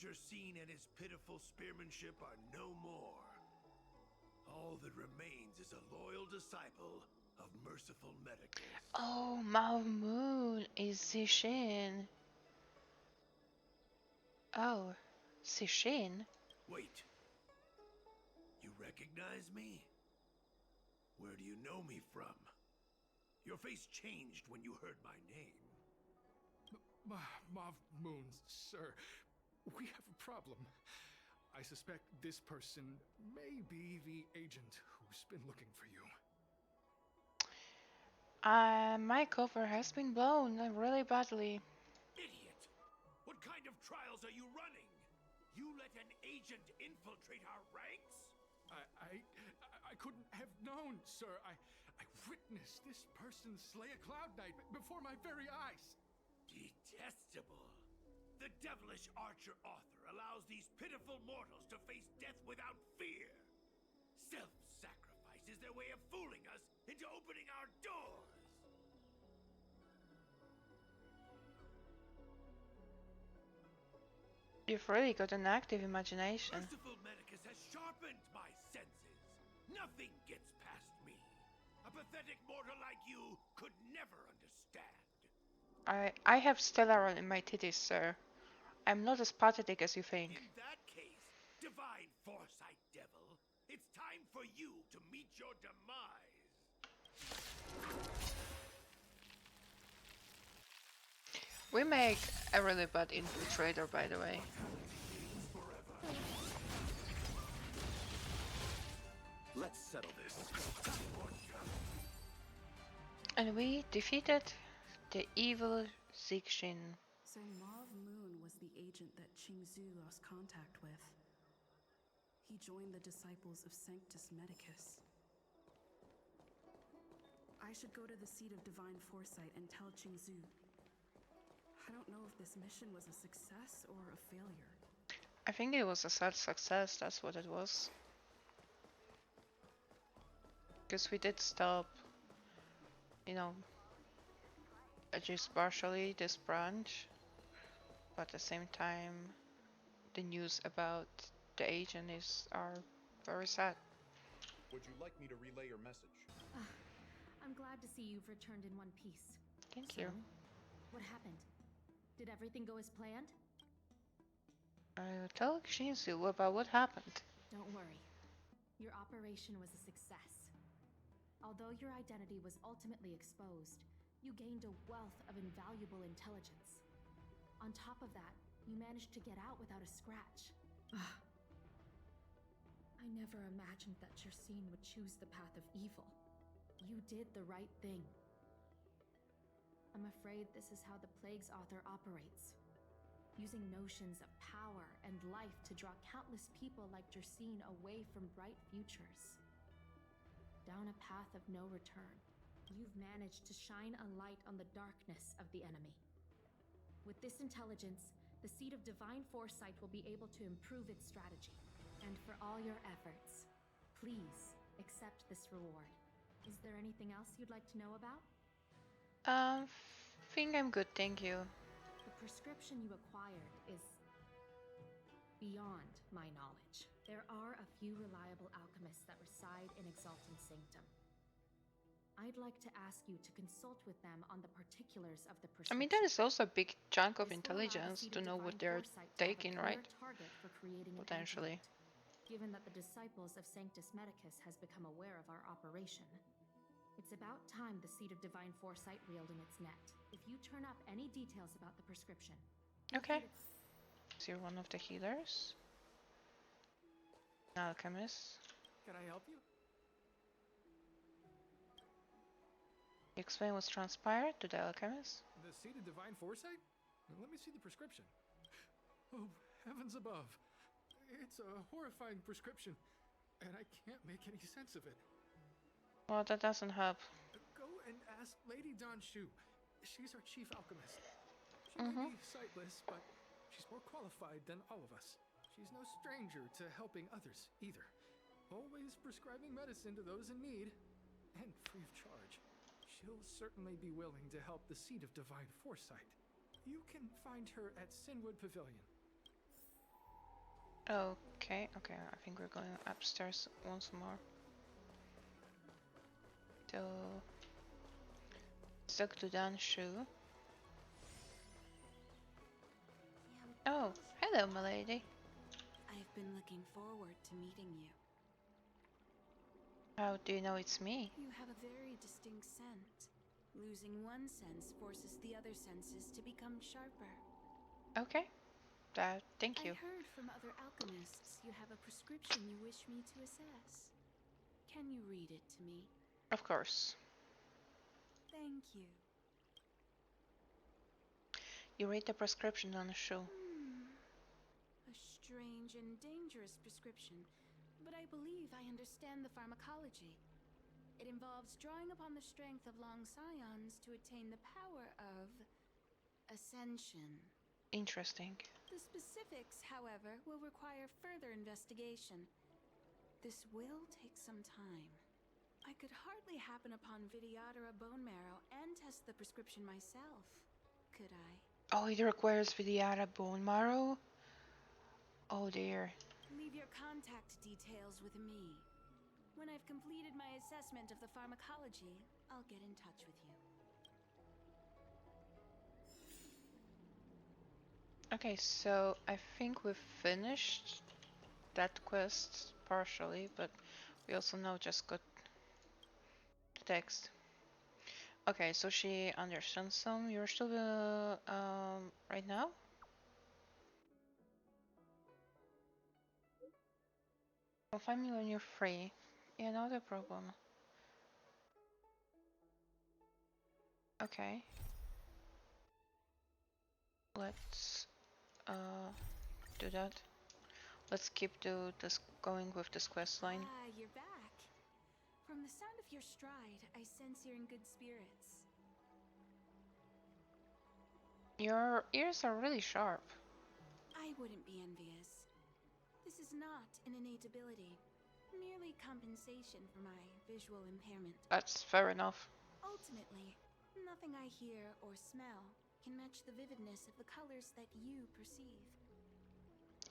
Jersine and his pitiful spearmanship are no more. All that remains is a loyal disciple of merciful Medicus. Oh, Moon is Zishin. Oh, Zishin? Wait. You recognize me? Where do you know me from? Your face changed when you heard my name. Mav Moons, sir. We have a problem. I suspect this person may be the agent who's been looking for you. My cover has been blown really badly. Idiot! What kind of trials are you running? You let an agent infiltrate our ranks? I couldn't have known, sir. I witnessed this person slay a Cloud Knight before my very eyes. Detestable. The devilish archer author allows these pitiful mortals to face death without fear. Self-sacrifice is their way of fooling us into opening our doors. You've really got an active imagination. Merciful Medicus has sharpened my senses. Nothing gets past me. A pathetic mortal like you could never understand. I have Stellaron in my titties, sir. I'm not as pathetic as you think. In that case, divine foresight, devil, it's time for you to meet your demise. We make a really bad infiltrator, by the way. Let's settle this. And we defeated the evil Zixin. So Mav Moon was the agent that Qingzu lost contact with. He joined the Disciples of Sanctus Medicus. I should go to the seat of Divine Foresight and tell Qingzu. I don't know if this mission was a success or a failure. I think it was a sad success, that's what it was. Because we did stop, you know, just partially this branch, but at the same time, the news about the agent are very sad. Would you like me to relay your message? I'm glad to see you've returned in one piece. Thank So, you. what happened? Did everything go as planned? Tell Shinsu about what happened. Don't worry. Your operation was a success. Although your identity was ultimately exposed, you gained a wealth of invaluable intelligence. On top of that, you managed to get out without a scratch. I never imagined that Jersine would choose the path of evil. You did the right thing. I'm afraid this is how the Plague's author operates. Using notions of power and life to draw countless people like Jersine away from bright futures. Down a path of no return, you've managed to shine a light on the darkness of the enemy. With this intelligence, the Seed of Divine Foresight will be able to improve its strategy. And for all your efforts, please accept this reward. Is there anything else you'd like to know about? Think I'm good, thank you. The prescription you acquired is beyond my knowledge. There are a few reliable alchemists that reside in Exalting Sanctum. I'd like to ask you to consult with them on the particulars of the I prescription. mean, that is also a big chunk of This will allow the intelligence Seed to of know Divine what they're Foresight to have a taking, clear right? target for creating an Potentially. antidote. Given that the Disciples of Sanctus Medicus has become aware of our operation, it's about time the Seed of Divine Foresight reeled in its net. If you turn up any details about the prescription... Okay. So you're one of the healers? Alchemist. Can I help you? Explain what's transpired to the alchemist. The Seed of Divine Foresight? Let me see the prescription. Oh, heavens above. It's a horrifying prescription, and I can't make any sense of it. Well, that doesn't help. Go and ask Lady Danshu. She's our chief alchemist. She may be sightless, but she's more qualified than all of us. She's no stranger to helping others, either. Always prescribing medicine to those in need, and free of charge. She'll certainly be willing to help the Seed of Divine Foresight. You can find her at Sinwood Pavilion. Okay, I think we're going upstairs once more. To talk to Danshu. Oh, hello, milady. I've been looking forward to meeting you. How do you know it's me? You have a very distinct scent. Losing one sense forces the other senses to become sharper. Okay, thank you. I heard from other alchemists you have a prescription you wish me to assess. Can you read it to me? Of course. Thank you. You read the prescription on the show. A strange and dangerous prescription, but I believe I understand the pharmacology. It involves drawing upon the strength of long scions to attain the power of ascension. Interesting. The specifics, however, will require further investigation. This will take some time. I could hardly happen upon Vidyadhara bone marrow and test the prescription myself, could I? Oh, it requires Vidyadhara bone marrow? Oh dear. Leave your contact details with me. When I've completed my assessment of the pharmacology, I'll get in touch with you. Okay, so I think we've finished that quest partially, but we also now just got the text. Okay, so she understands some. You're still right now? Well, find me when you're free. Yeah, not a problem. Okay. Let's do that. Let's keep going with this quest line. Ah, you're back. From the sound of your stride, I sense you're in good spirits. Your ears are really sharp. I wouldn't be envious. It's not an innate ability, merely compensation for my visual impairment. That's fair enough. Ultimately, nothing I hear or smell can match the vividness of the colors that you perceive.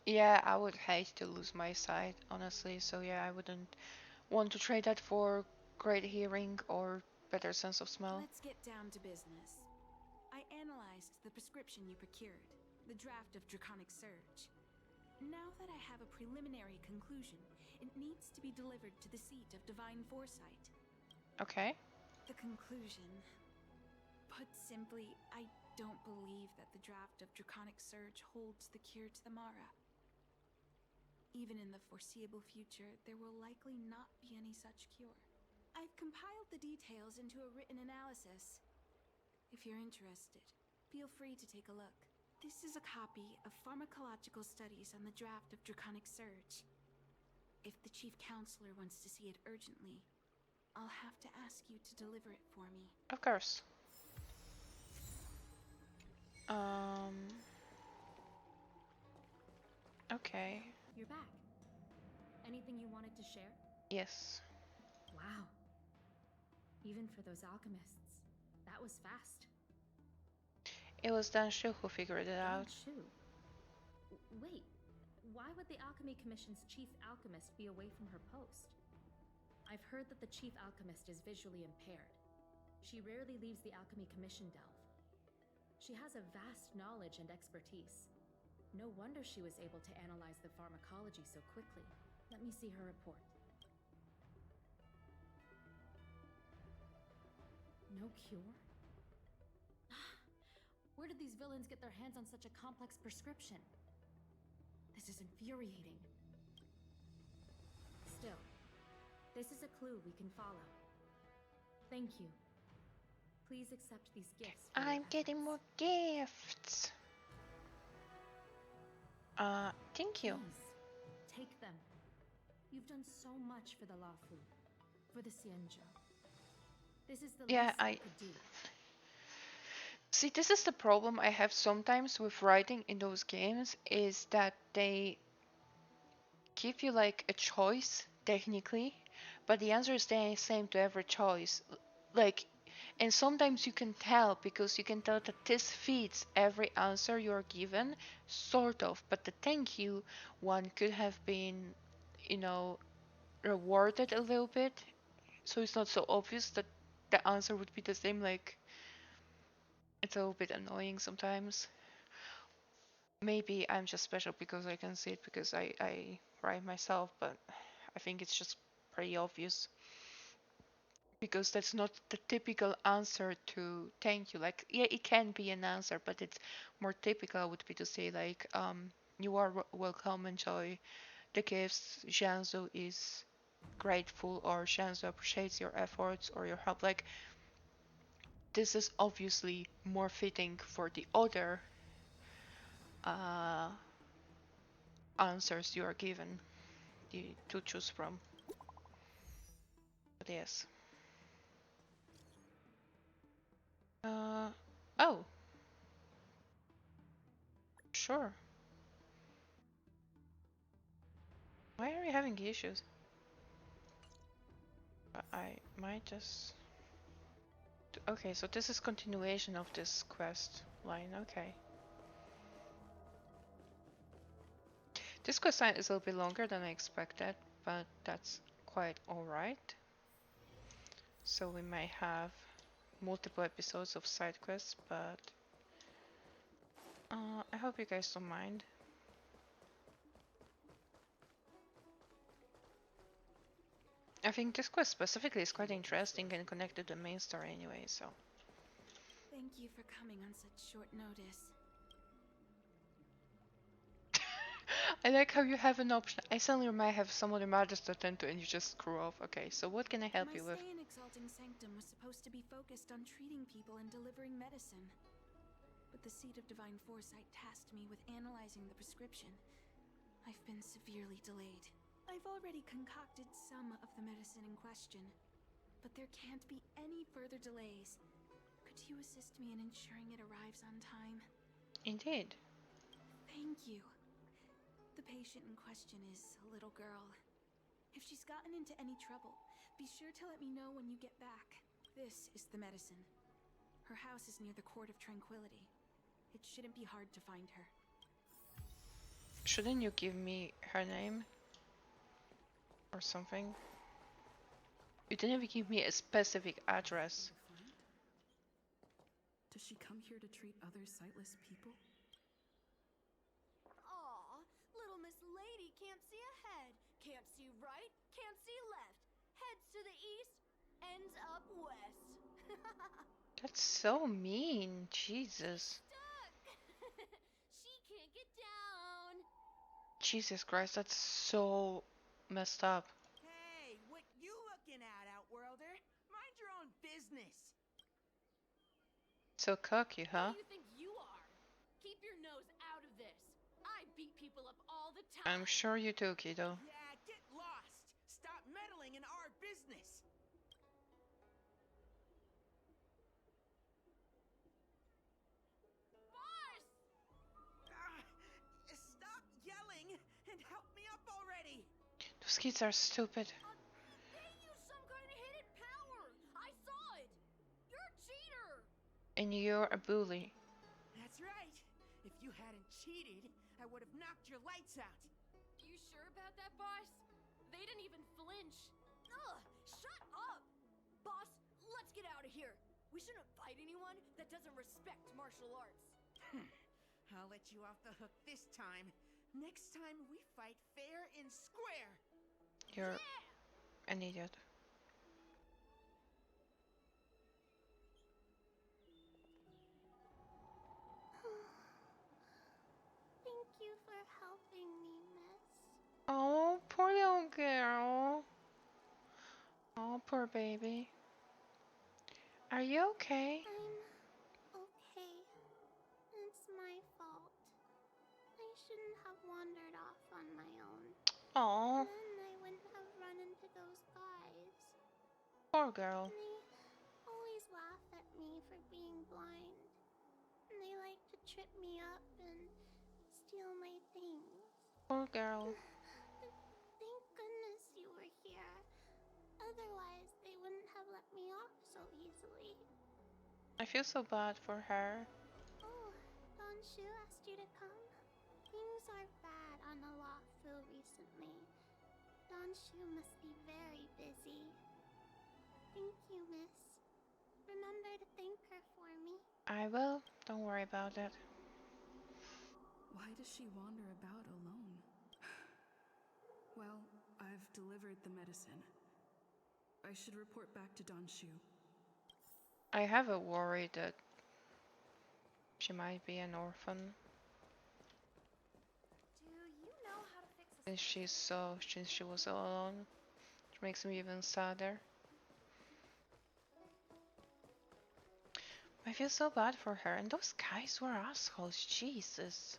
Yeah, I would hate to lose my sight, honestly. So yeah, I wouldn't want to trade that for great hearing or better sense of smell. Let's get down to business. I analyzed the prescription you procured, the draft of Draconic Surge. Now that I have a preliminary conclusion, it needs to be delivered to the seat of Divine Foresight. Okay. The conclusion. Put simply, I don't believe that the draft of Draconic Surge holds the cure to the Mara. Even in the foreseeable future, there will likely not be any such cure. I've compiled the details into a written analysis. If you're interested, feel free to take a look. This is a copy of pharmacological studies on the draft of Draconic Surge. If the Chief Counselor wants to see it urgently, I'll have to ask you to deliver it for me. Of course. Okay. You're back. Anything you wanted to share? Yes. Wow. Even for those alchemists, that was fast. It was Dan Shu who figured it out. Shu? Wait, why would the Alchemy Commission's chief alchemist be away from her post? I've heard that the chief alchemist is visually impaired. She rarely leaves the Alchemy Commission delve. She has a vast knowledge and expertise. No wonder she was able to analyze the pharmacology so quickly. Let me see her report. No cure? Where did these villains get their hands on such a complex prescription? This is infuriating. Still, this is a clue we can follow. Thank you. Please accept these gifts. I'm getting more gifts. Thank you. Please, take them. You've done so much for the Lafu, for the Xianzhou. This is the least I could do. See, this is the problem I have sometimes with writing in those games, is that they give you like a choice, technically, but the answer is the same to every choice. Like, and sometimes you can tell, because you can tell that this fits every answer you're given, sort of, but the thank you one could have been, you know, rewarded a little bit, so it's not so obvious that the answer would be the same. Like, it's a little bit annoying sometimes. Maybe I'm just special because I can see it because I write myself, but I think it's just pretty obvious. Because that's not the typical answer to thank you. Like, yeah, it can be an answer, but it's more typical would be to say like, you are welcome, enjoy the gifts. Jiangsu is grateful, or Jiangsu appreciates your efforts or your help. Like, this is obviously more fitting for the other answers you are given to choose from. But yes. Oh. Sure. Why are you having issues? I might just... Okay, so this is continuation of this quest line, okay. This quest line is a little bit longer than I expected, but that's quite alright. So we may have multiple episodes of side quests, but I hope you guys don't mind. I think this quest specifically is quite interesting and connected to the main story anyway, so. Thank you for coming on such short notice. I like how you have an option. I suddenly might have some other matters to attend to and you just screw off. Okay, so what can I help you with? My stay in Exalting Sanctum was supposed to be focused on treating people and delivering medicine. But the Seat of Divine Foresight tasked me with analyzing the prescription. I've been severely delayed. I've already concocted some of the medicine in question, but there can't be any further delays. Could you assist me in ensuring it arrives on time? Indeed. Thank you. the patient in question is a little girl. If she's gotten into any trouble, be sure to let me know when you get back. This is the medicine. Her house is near the Court of Tranquility. It shouldn't be hard to find her. Shouldn't you give me her name? Or something? You didn't even give me a specific address. Does she come here to treat other sightless people? Aw, little Miss Lady can't see ahead, can't see right, can't see left. Heads to the east, ends up west. That's so mean, Jesus. She can't get down. Jesus Christ, that's so messed up. Hey, what you looking at, Outworlder? Mind your own business. So cocky, huh? Who do you think you are? Keep your nose out of this. I beat people up all the time. I'm sure you do, kiddo. Yeah, get lost. Stop meddling in our business. Boss! Stop yelling and help me up already. Those kids are stupid. They used some kind of hidden power. I saw it. You're a cheater. And you're a bully. That's right. If you hadn't cheated, I would have knocked your lights out. You sure about that, boss? They didn't even flinch. Ugh, shut up! Boss, let's get out of here. We shouldn't fight anyone that doesn't respect martial arts. I'll let you off the hook this time. Next time we fight fair and square. You're an idiot. Thank you for helping me, miss. Oh, poor little girl. Oh, poor baby. Are you okay? I'm okay. It's my fault. I shouldn't have wandered off on my own. Oh, Then I wouldn't have run into those guys. poor girl. They always laugh at me for being blind. And they like to trip me up and steal my things. Poor girl. Thank goodness you were here. Otherwise, they wouldn't have let me off so easily. I feel so bad for her. Oh, Don Shu asked you to come? Things are bad on the Lafu recently. Don Shu must be very busy. Thank you, miss. Remember to thank her for me. I will. Don't worry about it. Why does she wander about alone? Well, I've delivered the medicine. I should report back to Don Shu. I have a worry that she might be an orphan. Do you know how to fix a Since she was all alone. Which makes me even sadder. I feel so bad for her. And those guys were assholes. Jesus.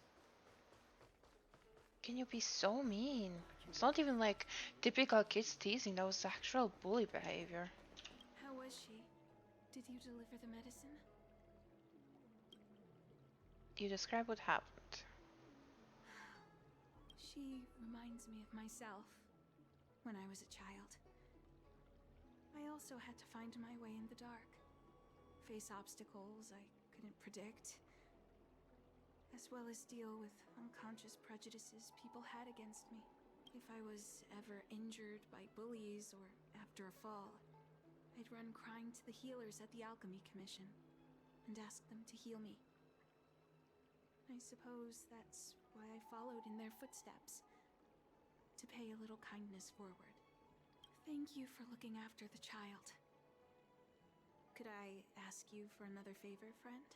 Can you be so mean? It's not even like typical kids teasing. That was actual bully behavior. How was she? Did you deliver the medicine? You describe what happened. She reminds me of myself when I was a child. I also had to find my way in the dark, face obstacles I couldn't predict, as well as deal with unconscious prejudices people had against me. If I was ever injured by bullies or after a fall, I'd run crying to the healers at the Alchemy Commission and ask them to heal me. I suppose that's why I followed in their footsteps, to pay a little kindness forward. Thank you for looking after the child. Could I ask you for another favor, friend?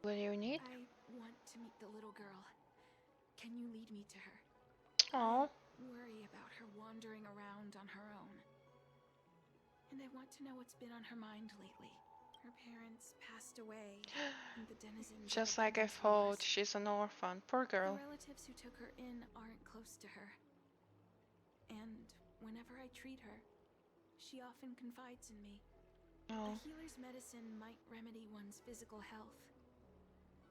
What do you need? I want to meet the little girl. Can you lead me to her? Oh. I worry about her wandering around on her own. And I want to know what's been on her mind lately. Her parents passed away, and the denizens Just like I thought, she's an orphan. Poor girl. The relatives who took her in aren't close to her. And whenever I treat her, she often confides in me. Oh. A healer's medicine might remedy one's physical health.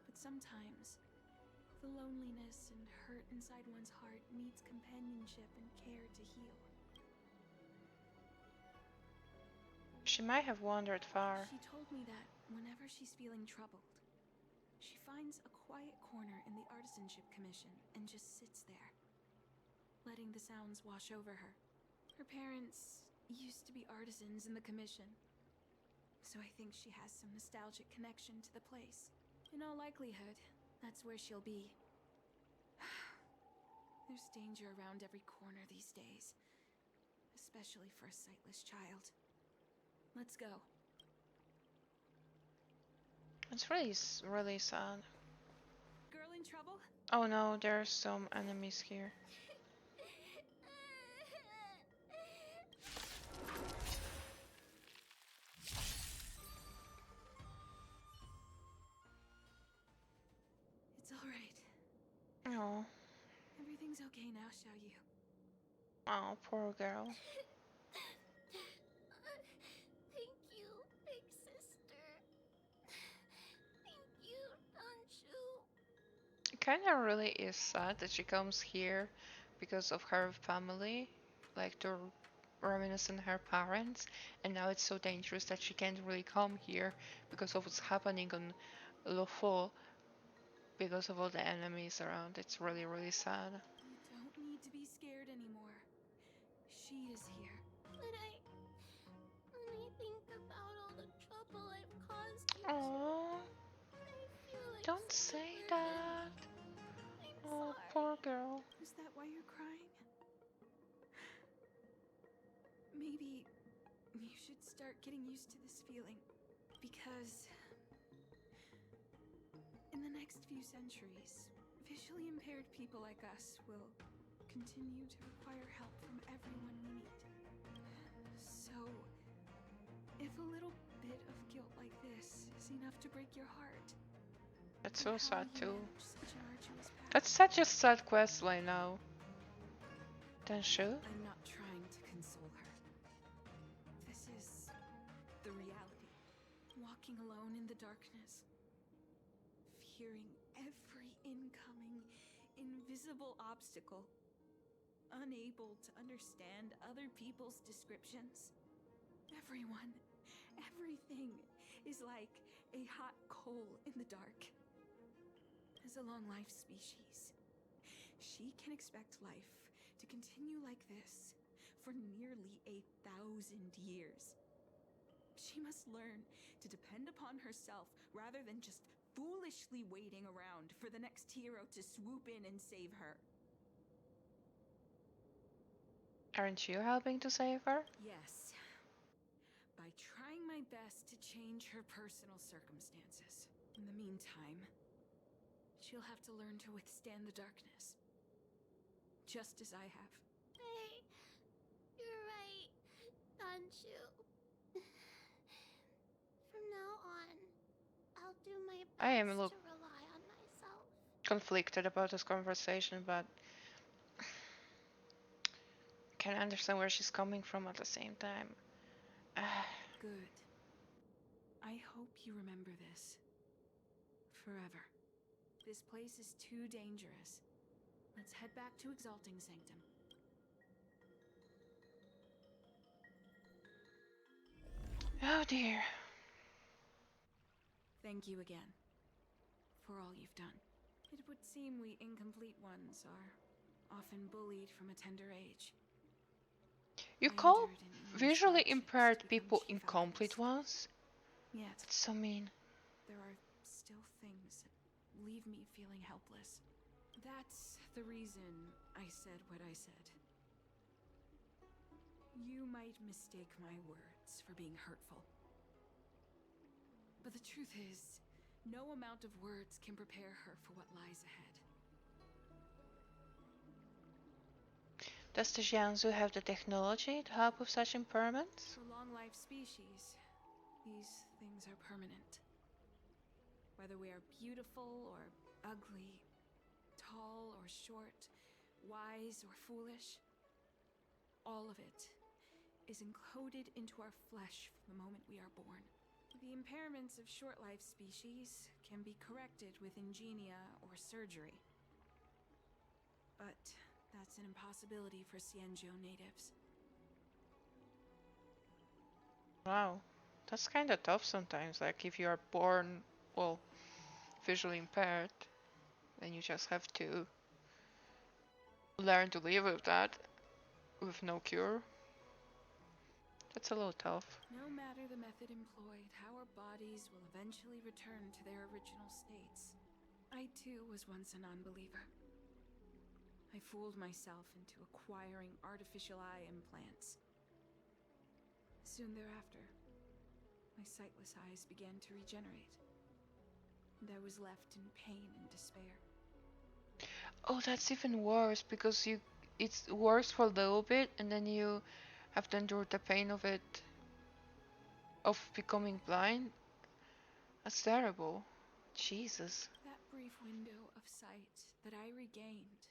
But sometimes, The loneliness and hurt inside one's heart needs companionship and care to heal. She might have wandered far. She told me that whenever she's feeling troubled, she finds a quiet corner in the Artisanship Commission and just sits there, letting the sounds wash over her. Her parents used to be artisans in the commission, so I think she has some nostalgic connection to the place. In all likelihood, that's where she'll be. There's danger around every corner these days, especially for a sightless child. Let's go. It's really, really sad. Girl in trouble? Oh no, there's some enemies here. It's all right. Oh. Everything's okay now, Xiaoyu. Oh, poor girl. Thank you, big sister. Thank you, Anshu. It kinda really is sad that she comes here because of her family, like to reminisce on her parents, and now it's so dangerous that she can't really come here because of what's happening on Lofo, because of all the enemies around. It's really, really sad. You don't need to be scared anymore. She is here. But when I think about all the trouble I've caused you, Oh, I feel like don't such a say burden. that. I'm Oh, sorry. poor girl. Is that why you're crying? Maybe you should start getting used to this feeling, because in the next few centuries, visually impaired people like us will continue to require help from everyone we meet. So, if a little bit of guilt like this is enough to break your heart, That's so sad too. such an arduous path. That's such a sad quest line now. Tenshu? I'm not trying to console her. This is the reality. Walking alone in the darkness, fearing every incoming, invisible obstacle, unable to understand other people's descriptions. Everyone, everything is like a hot coal in the dark. As a long-life species, she can expect life to continue like this for nearly 1,000 years. She must learn to depend upon herself rather than just foolishly waiting around for the next hero to swoop in and save her. Aren't you helping to save her? Yes. By trying my best to change her personal circumstances. In the meantime, she'll have to learn to withstand the darkness. Just as I have. Hey, you're right, Anshu. From now on, I'll do my best I am to rely on myself. conflicted about this conversation, but can understand where she's coming from at the same time. Good. I hope you remember this. Forever. This place is too dangerous. Let's head back to Exalting Sanctum. Oh dear. Thank you again for all you've done. It would seem we incomplete ones are often bullied from a tender age. You call visually impaired people incomplete ones? Yet, That's so mean. there are still things that leave me feeling helpless. That's the reason I said what I said. You might mistake my words for being hurtful. But the truth is, no amount of words can prepare her for what lies ahead. Does the Jiangsu have the technology to help with such impairments? For long-life species, these things are permanent. Whether we are beautiful or ugly, tall or short, wise or foolish, all of it is encoded into our flesh from the moment we are born. The impairments of short-life species can be corrected with ingenia or surgery. but that's an impossibility for Xianzhou natives. Wow, that's kind of tough sometimes. Like if you are born, well, visually impaired, then you just have to learn to live with that, with no cure. That's a little tough. No matter the method employed, our bodies will eventually return to their original states. I too was once a non-believer. I fooled myself into acquiring artificial eye implants. Soon thereafter, my sightless eyes began to regenerate, and I was left in pain and despair. Oh, that's even worse because it works for a little bit and then you have to endure the pain of it, of becoming blind. That's terrible. Jesus. That brief window of sight that I regained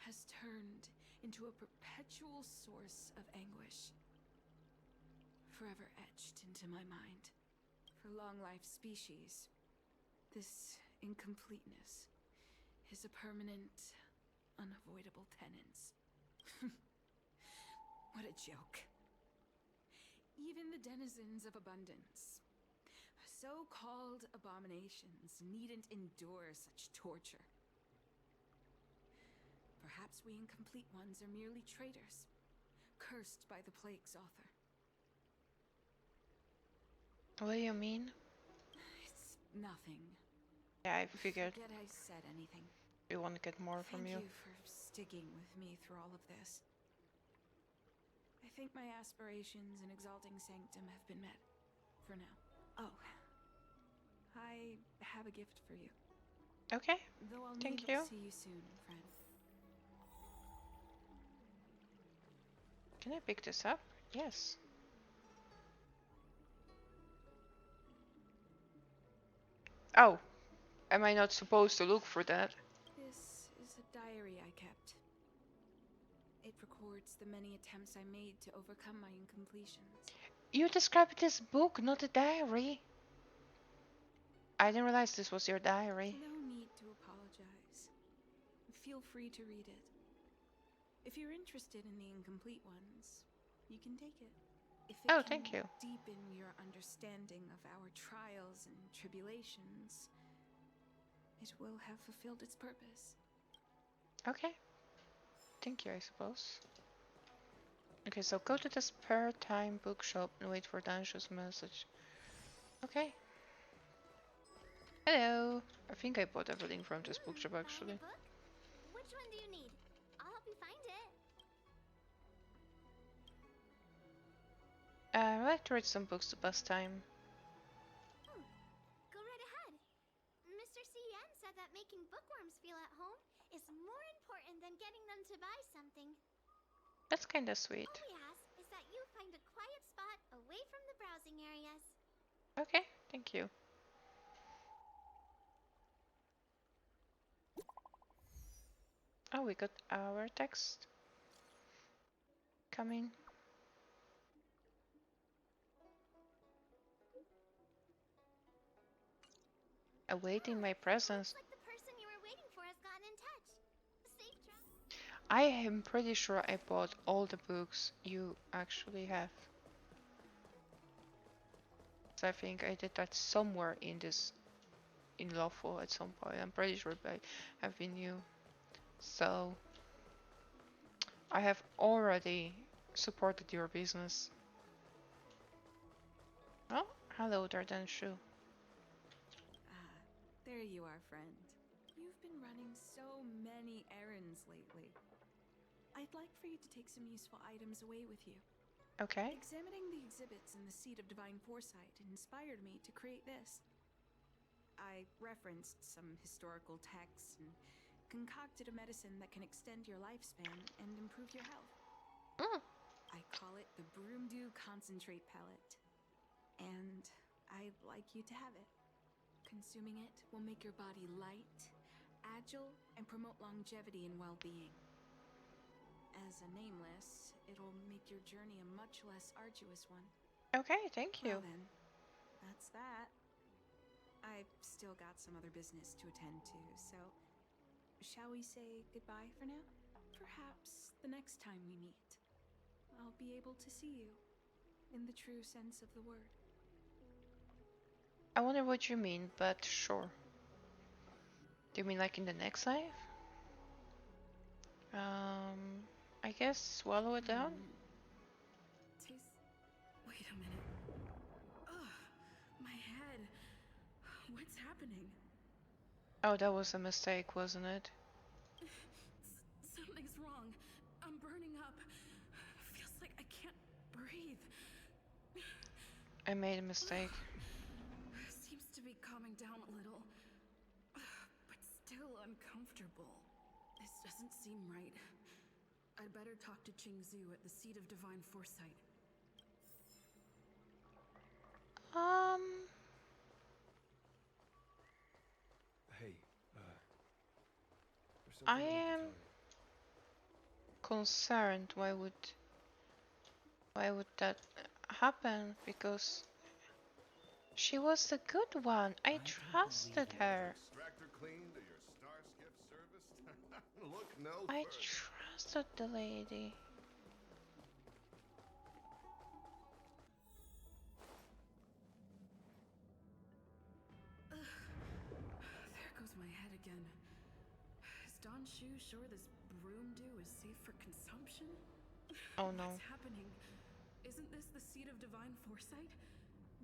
has turned into a perpetual source of anguish, forever etched into my mind. For long-life species, this incompleteness is a permanent, unavoidable tenance. What a joke. Even the denizens of abundance, so-called abominations, needn't endure such torture. Perhaps we incomplete ones are merely traitors, cursed by the plague's author. What do you mean? It's nothing. Yeah, I figured. Forget I said anything. We want to get more from you. Thank you for sticking with me through all of this. I think my aspirations in exalting sanctum have been met. For now. Oh. I have a gift for you. Okay. Though I'll Thank need you. to see you soon, friend. Can I pick this up? Yes. Oh. Am I not supposed to look for that? This is a diary I kept. It records the many attempts I made to overcome my incompletions. You described this book, not a diary. I didn't realize this was your diary. No need to apologize. Feel free to read it. If you're interested in the incomplete ones, you can take it. If it Oh, can thank you. deepen your understanding of our trials and tribulations, it will have fulfilled its purpose. Okay. Thank you, I suppose. Okay, so go to the spare time bookshop and wait for Danshu's message. Okay. Hello. I think I bought everything from this bookshop actually. Buying a book? Which one do you need? I'll help you find it. I like to read some books to pass time. Go right ahead. Mr. CN said that making bookworms feel at home is more important than getting them to buy something. That's kinda sweet. All we ask is that you find a quiet spot away from the browsing areas. Okay, thank you. Oh, we got our text coming. Awaiting my presence. Looks like the person you were waiting for has gotten in touch. Safe travel. I am pretty sure I bought all the books you actually have. So I think I did that somewhere in lawful at some point. I'm pretty sure I have been new. So I have already supported your business. Oh, hello there, Danshu. Ah, there you are, friend. You've been running so many errands lately. I'd like for you to take some useful items away with you. Okay. Examining the exhibits in the Seat of Divine Foresight inspired me to create this. I referenced some historical texts and concocted a medicine that can extend your lifespan and improve your health. I call it the Broomdew Concentrate Pellet. And I'd like you to have it. Consuming it will make your body light, agile, and promote longevity and well-being. As a nameless, it'll make your journey a much less arduous one. Okay, thank you. Well then, that's that. I've still got some other business to attend to, so shall we say goodbye for now? Perhaps the next time we meet, I'll be able to see you in the true sense of the word. I wonder what you mean, but sure. Do you mean like in the next life? I guess swallow it down? Wait a minute. Ugh, my head. What's happening? Oh, that was a mistake, wasn't it? Something's wrong. I'm burning up. Feels like I can't breathe. I made a mistake. Seems to be calming down a little. But still uncomfortable. This doesn't seem right. I'd better talk to Qingzu at the seat of divine foresight. Hey, there's I something I need to am tell you. concerned. Why would that happen? Because she was the good one. I trusted her. Extractor cleaned or your star skiff serviced? Look no I further. trusted the lady. There goes my head again. Is Don Shu sure this broom dew is safe for consumption? Oh no. What's happening? Isn't this the seat of divine foresight?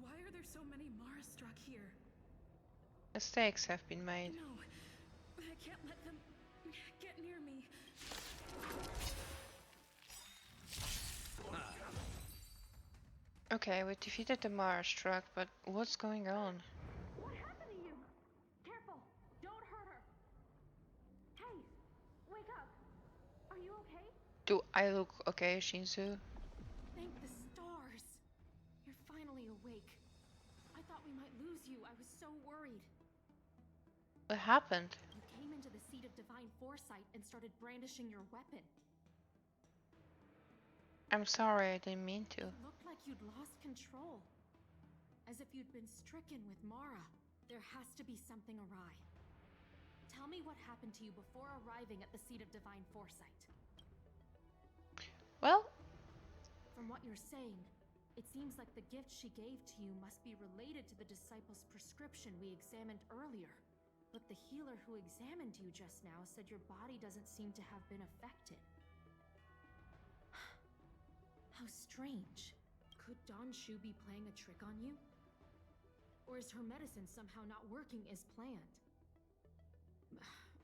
Why are there so many Mara struck here? Mistakes have been made. No, I can't let them get near me. Okay, we defeated the Mars truck, but what's going on? What happened to you? Careful! Don't hurt her! Hey! Wake up! Are you okay? Do I look okay, Shinzu? Thank the stars! You're finally awake. I thought we might lose you. I was so worried. What happened? You came into the seat of divine foresight and started brandishing your weapon. I'm sorry, I didn't mean to. It looked like you'd lost control. As if you'd been stricken with Mara. There has to be something awry. Tell me what happened to you before arriving at the seat of divine foresight. Well, from what you're saying, it seems like the gift she gave to you must be related to the disciple's prescription we examined earlier. But the healer who examined you just now said your body doesn't seem to have been affected. How strange. Could Don Shu be playing a trick on you? Or is her medicine somehow not working as planned?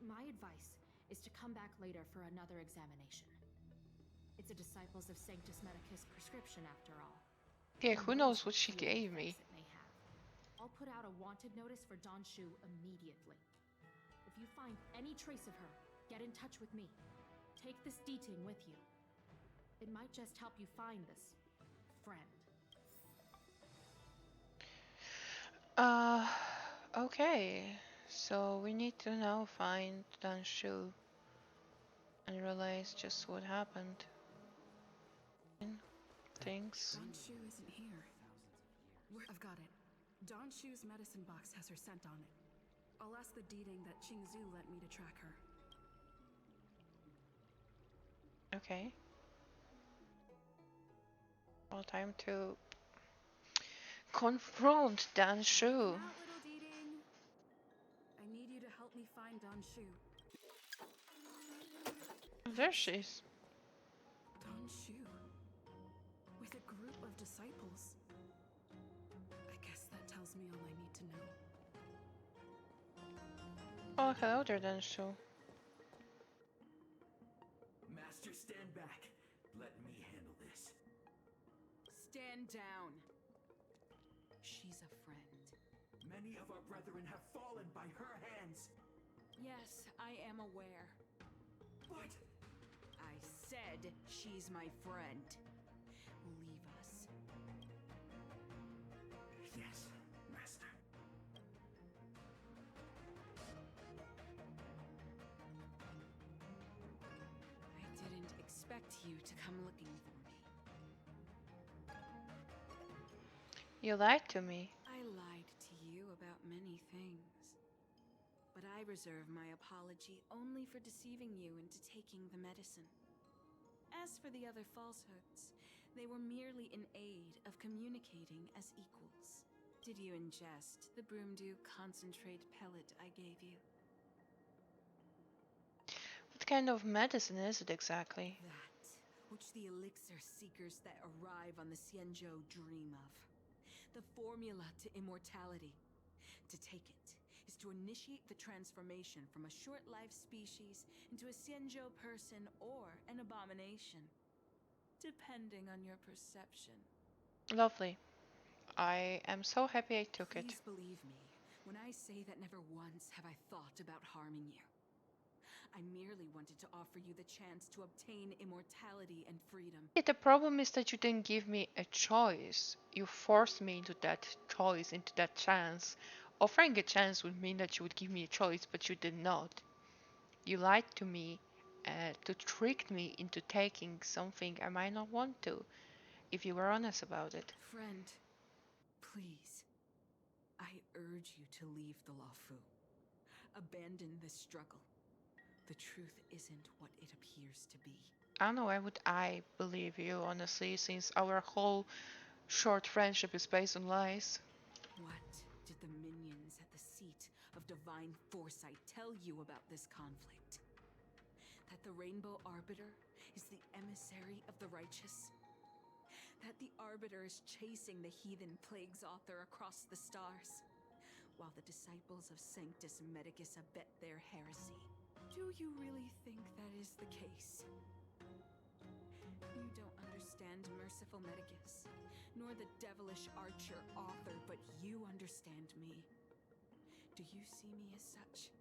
My advice is to come back later for another examination. It's a Disciples of Sanctus Medicus prescription after all. Yeah, who knows what she gave me? I'll put out a wanted notice for Don Shu immediately. If you find any trace of her, get in touch with me. Take this D-Ting with you. It might just help you find this friend. Okay. So we need to now find Dan Shu and realize just what happened. Things. Don Shu isn't here. I've got it. Don Shu's medicine box has her scent on it. I'll ask the D-Ting that Qingzu lent me to track her. Okay. Well, time to confront Dan Shu. Now, little D-Ting. I need you to help me find Don Shu. There she is. Don Shu. With a group of disciples. I guess that tells me all I need to know. Oh, hello there, Dan Shu. Master, stand back. Let me handle this. Stand down. She's a friend. Many of our brethren have fallen by her hands. Yes, I am aware. But I said she's my friend. Leave us. Yes, Master. I didn't expect you to come looking for me. You lied to me. I lied to you about many things. But I reserve my apology only for deceiving you into taking the medicine. As for the other falsehoods, they were merely in aid of communicating as equals. Did you ingest the Broomdew concentrate pellet I gave you? What kind of medicine is it exactly? That which the elixir seekers that arrive on the Xianzhou dream of. The formula to immortality. To take it is to initiate the transformation from a short-lived species into a Xianzhou person or an abomination, depending on your perception. Lovely. I am so happy I took it. Please believe me when I say that never once have I thought about harming you. I merely wanted to offer you the chance to obtain immortality and freedom. Yeah, the problem is that you didn't give me a choice. You forced me into that choice, into that chance. Offering a chance would mean that you would give me a choice, but you did not. You lied to me to trick me into taking something I might not want to, if you were honest about it. Friend, please. I urge you to leave the Luofu. Abandon this struggle. The truth isn't what it appears to be. I don't know, why would I believe you, honestly, since our whole short friendship is based on lies? What did the minions at the seat of divine foresight tell you about this conflict? That the Rainbow Arbiter is the emissary of the righteous? That the Arbiter is chasing the heathen plagues author across the stars, while the disciples of Sanctus Medicus abet their heresy? Do you really think that is the case? You don't understand Merciful Medicus, nor the devilish archer author, but you understand me. Do you see me as such?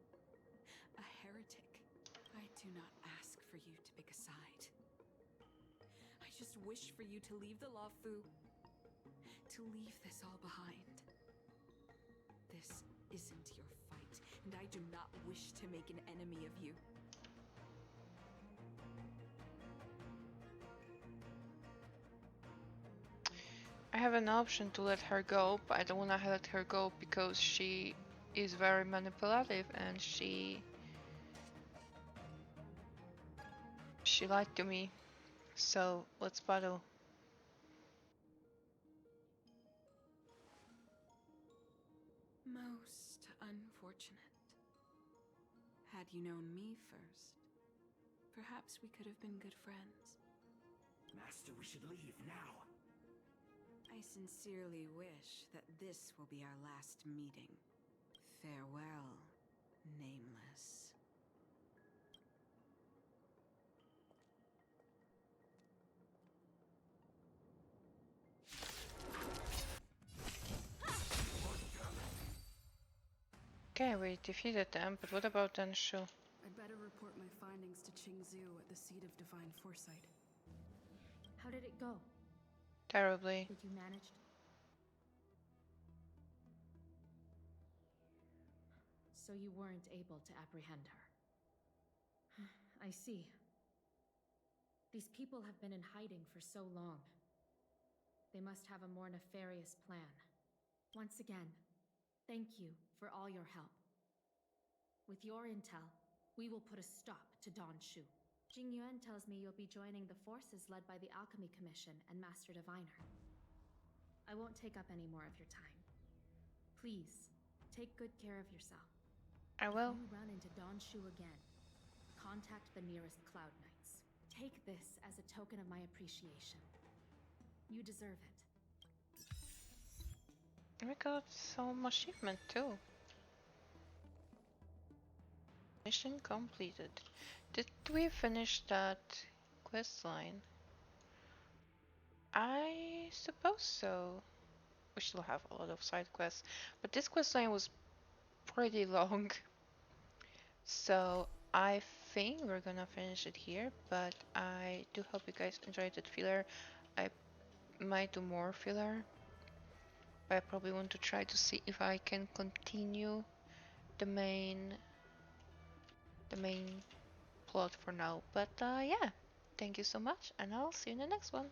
A heretic? I do not ask for you to pick a side. I just wish for you to leave the Luofu, to leave this all behind. This isn't your fight, and I do not wish to make an enemy of you. I have an option to let her go, but I don't want to let her go because she is very manipulative and she lied to me. So let's battle. Most unfortunate. Had you known me first, perhaps we could have been good friends. Master, we should leave now. I sincerely wish that this will be our last meeting. Farewell, Nameless. Okay, we defeated them, but what about Denshu? I'd better report my findings to Qingzhou at the seat of divine foresight. How did it go? Terribly. Did you manage? So you weren't able to apprehend her. I see. These people have been in hiding for so long. They must have a more nefarious plan. Once again, thank you for all your help. With your intel, we will put a stop to Donshu. Jing Yuan tells me you'll be joining the forces led by the Alchemy Commission and Master Diviner. I won't take up any more of your time. Please, take good care of yourself. I will. If you run into Donshu again, contact the nearest Cloud Knights. Take this as a token of my appreciation. You deserve it. We got some achievement too. Mission completed. Did we finish that quest line? I suppose so. We still have a lot of side quests, but this quest line was pretty long. So I think we're gonna finish it here, but I do hope you guys enjoyed that filler. I might do more filler, but I probably want to try to see if I can continue the main plot for now. But yeah, thank you so much, and I'll see you in the next one.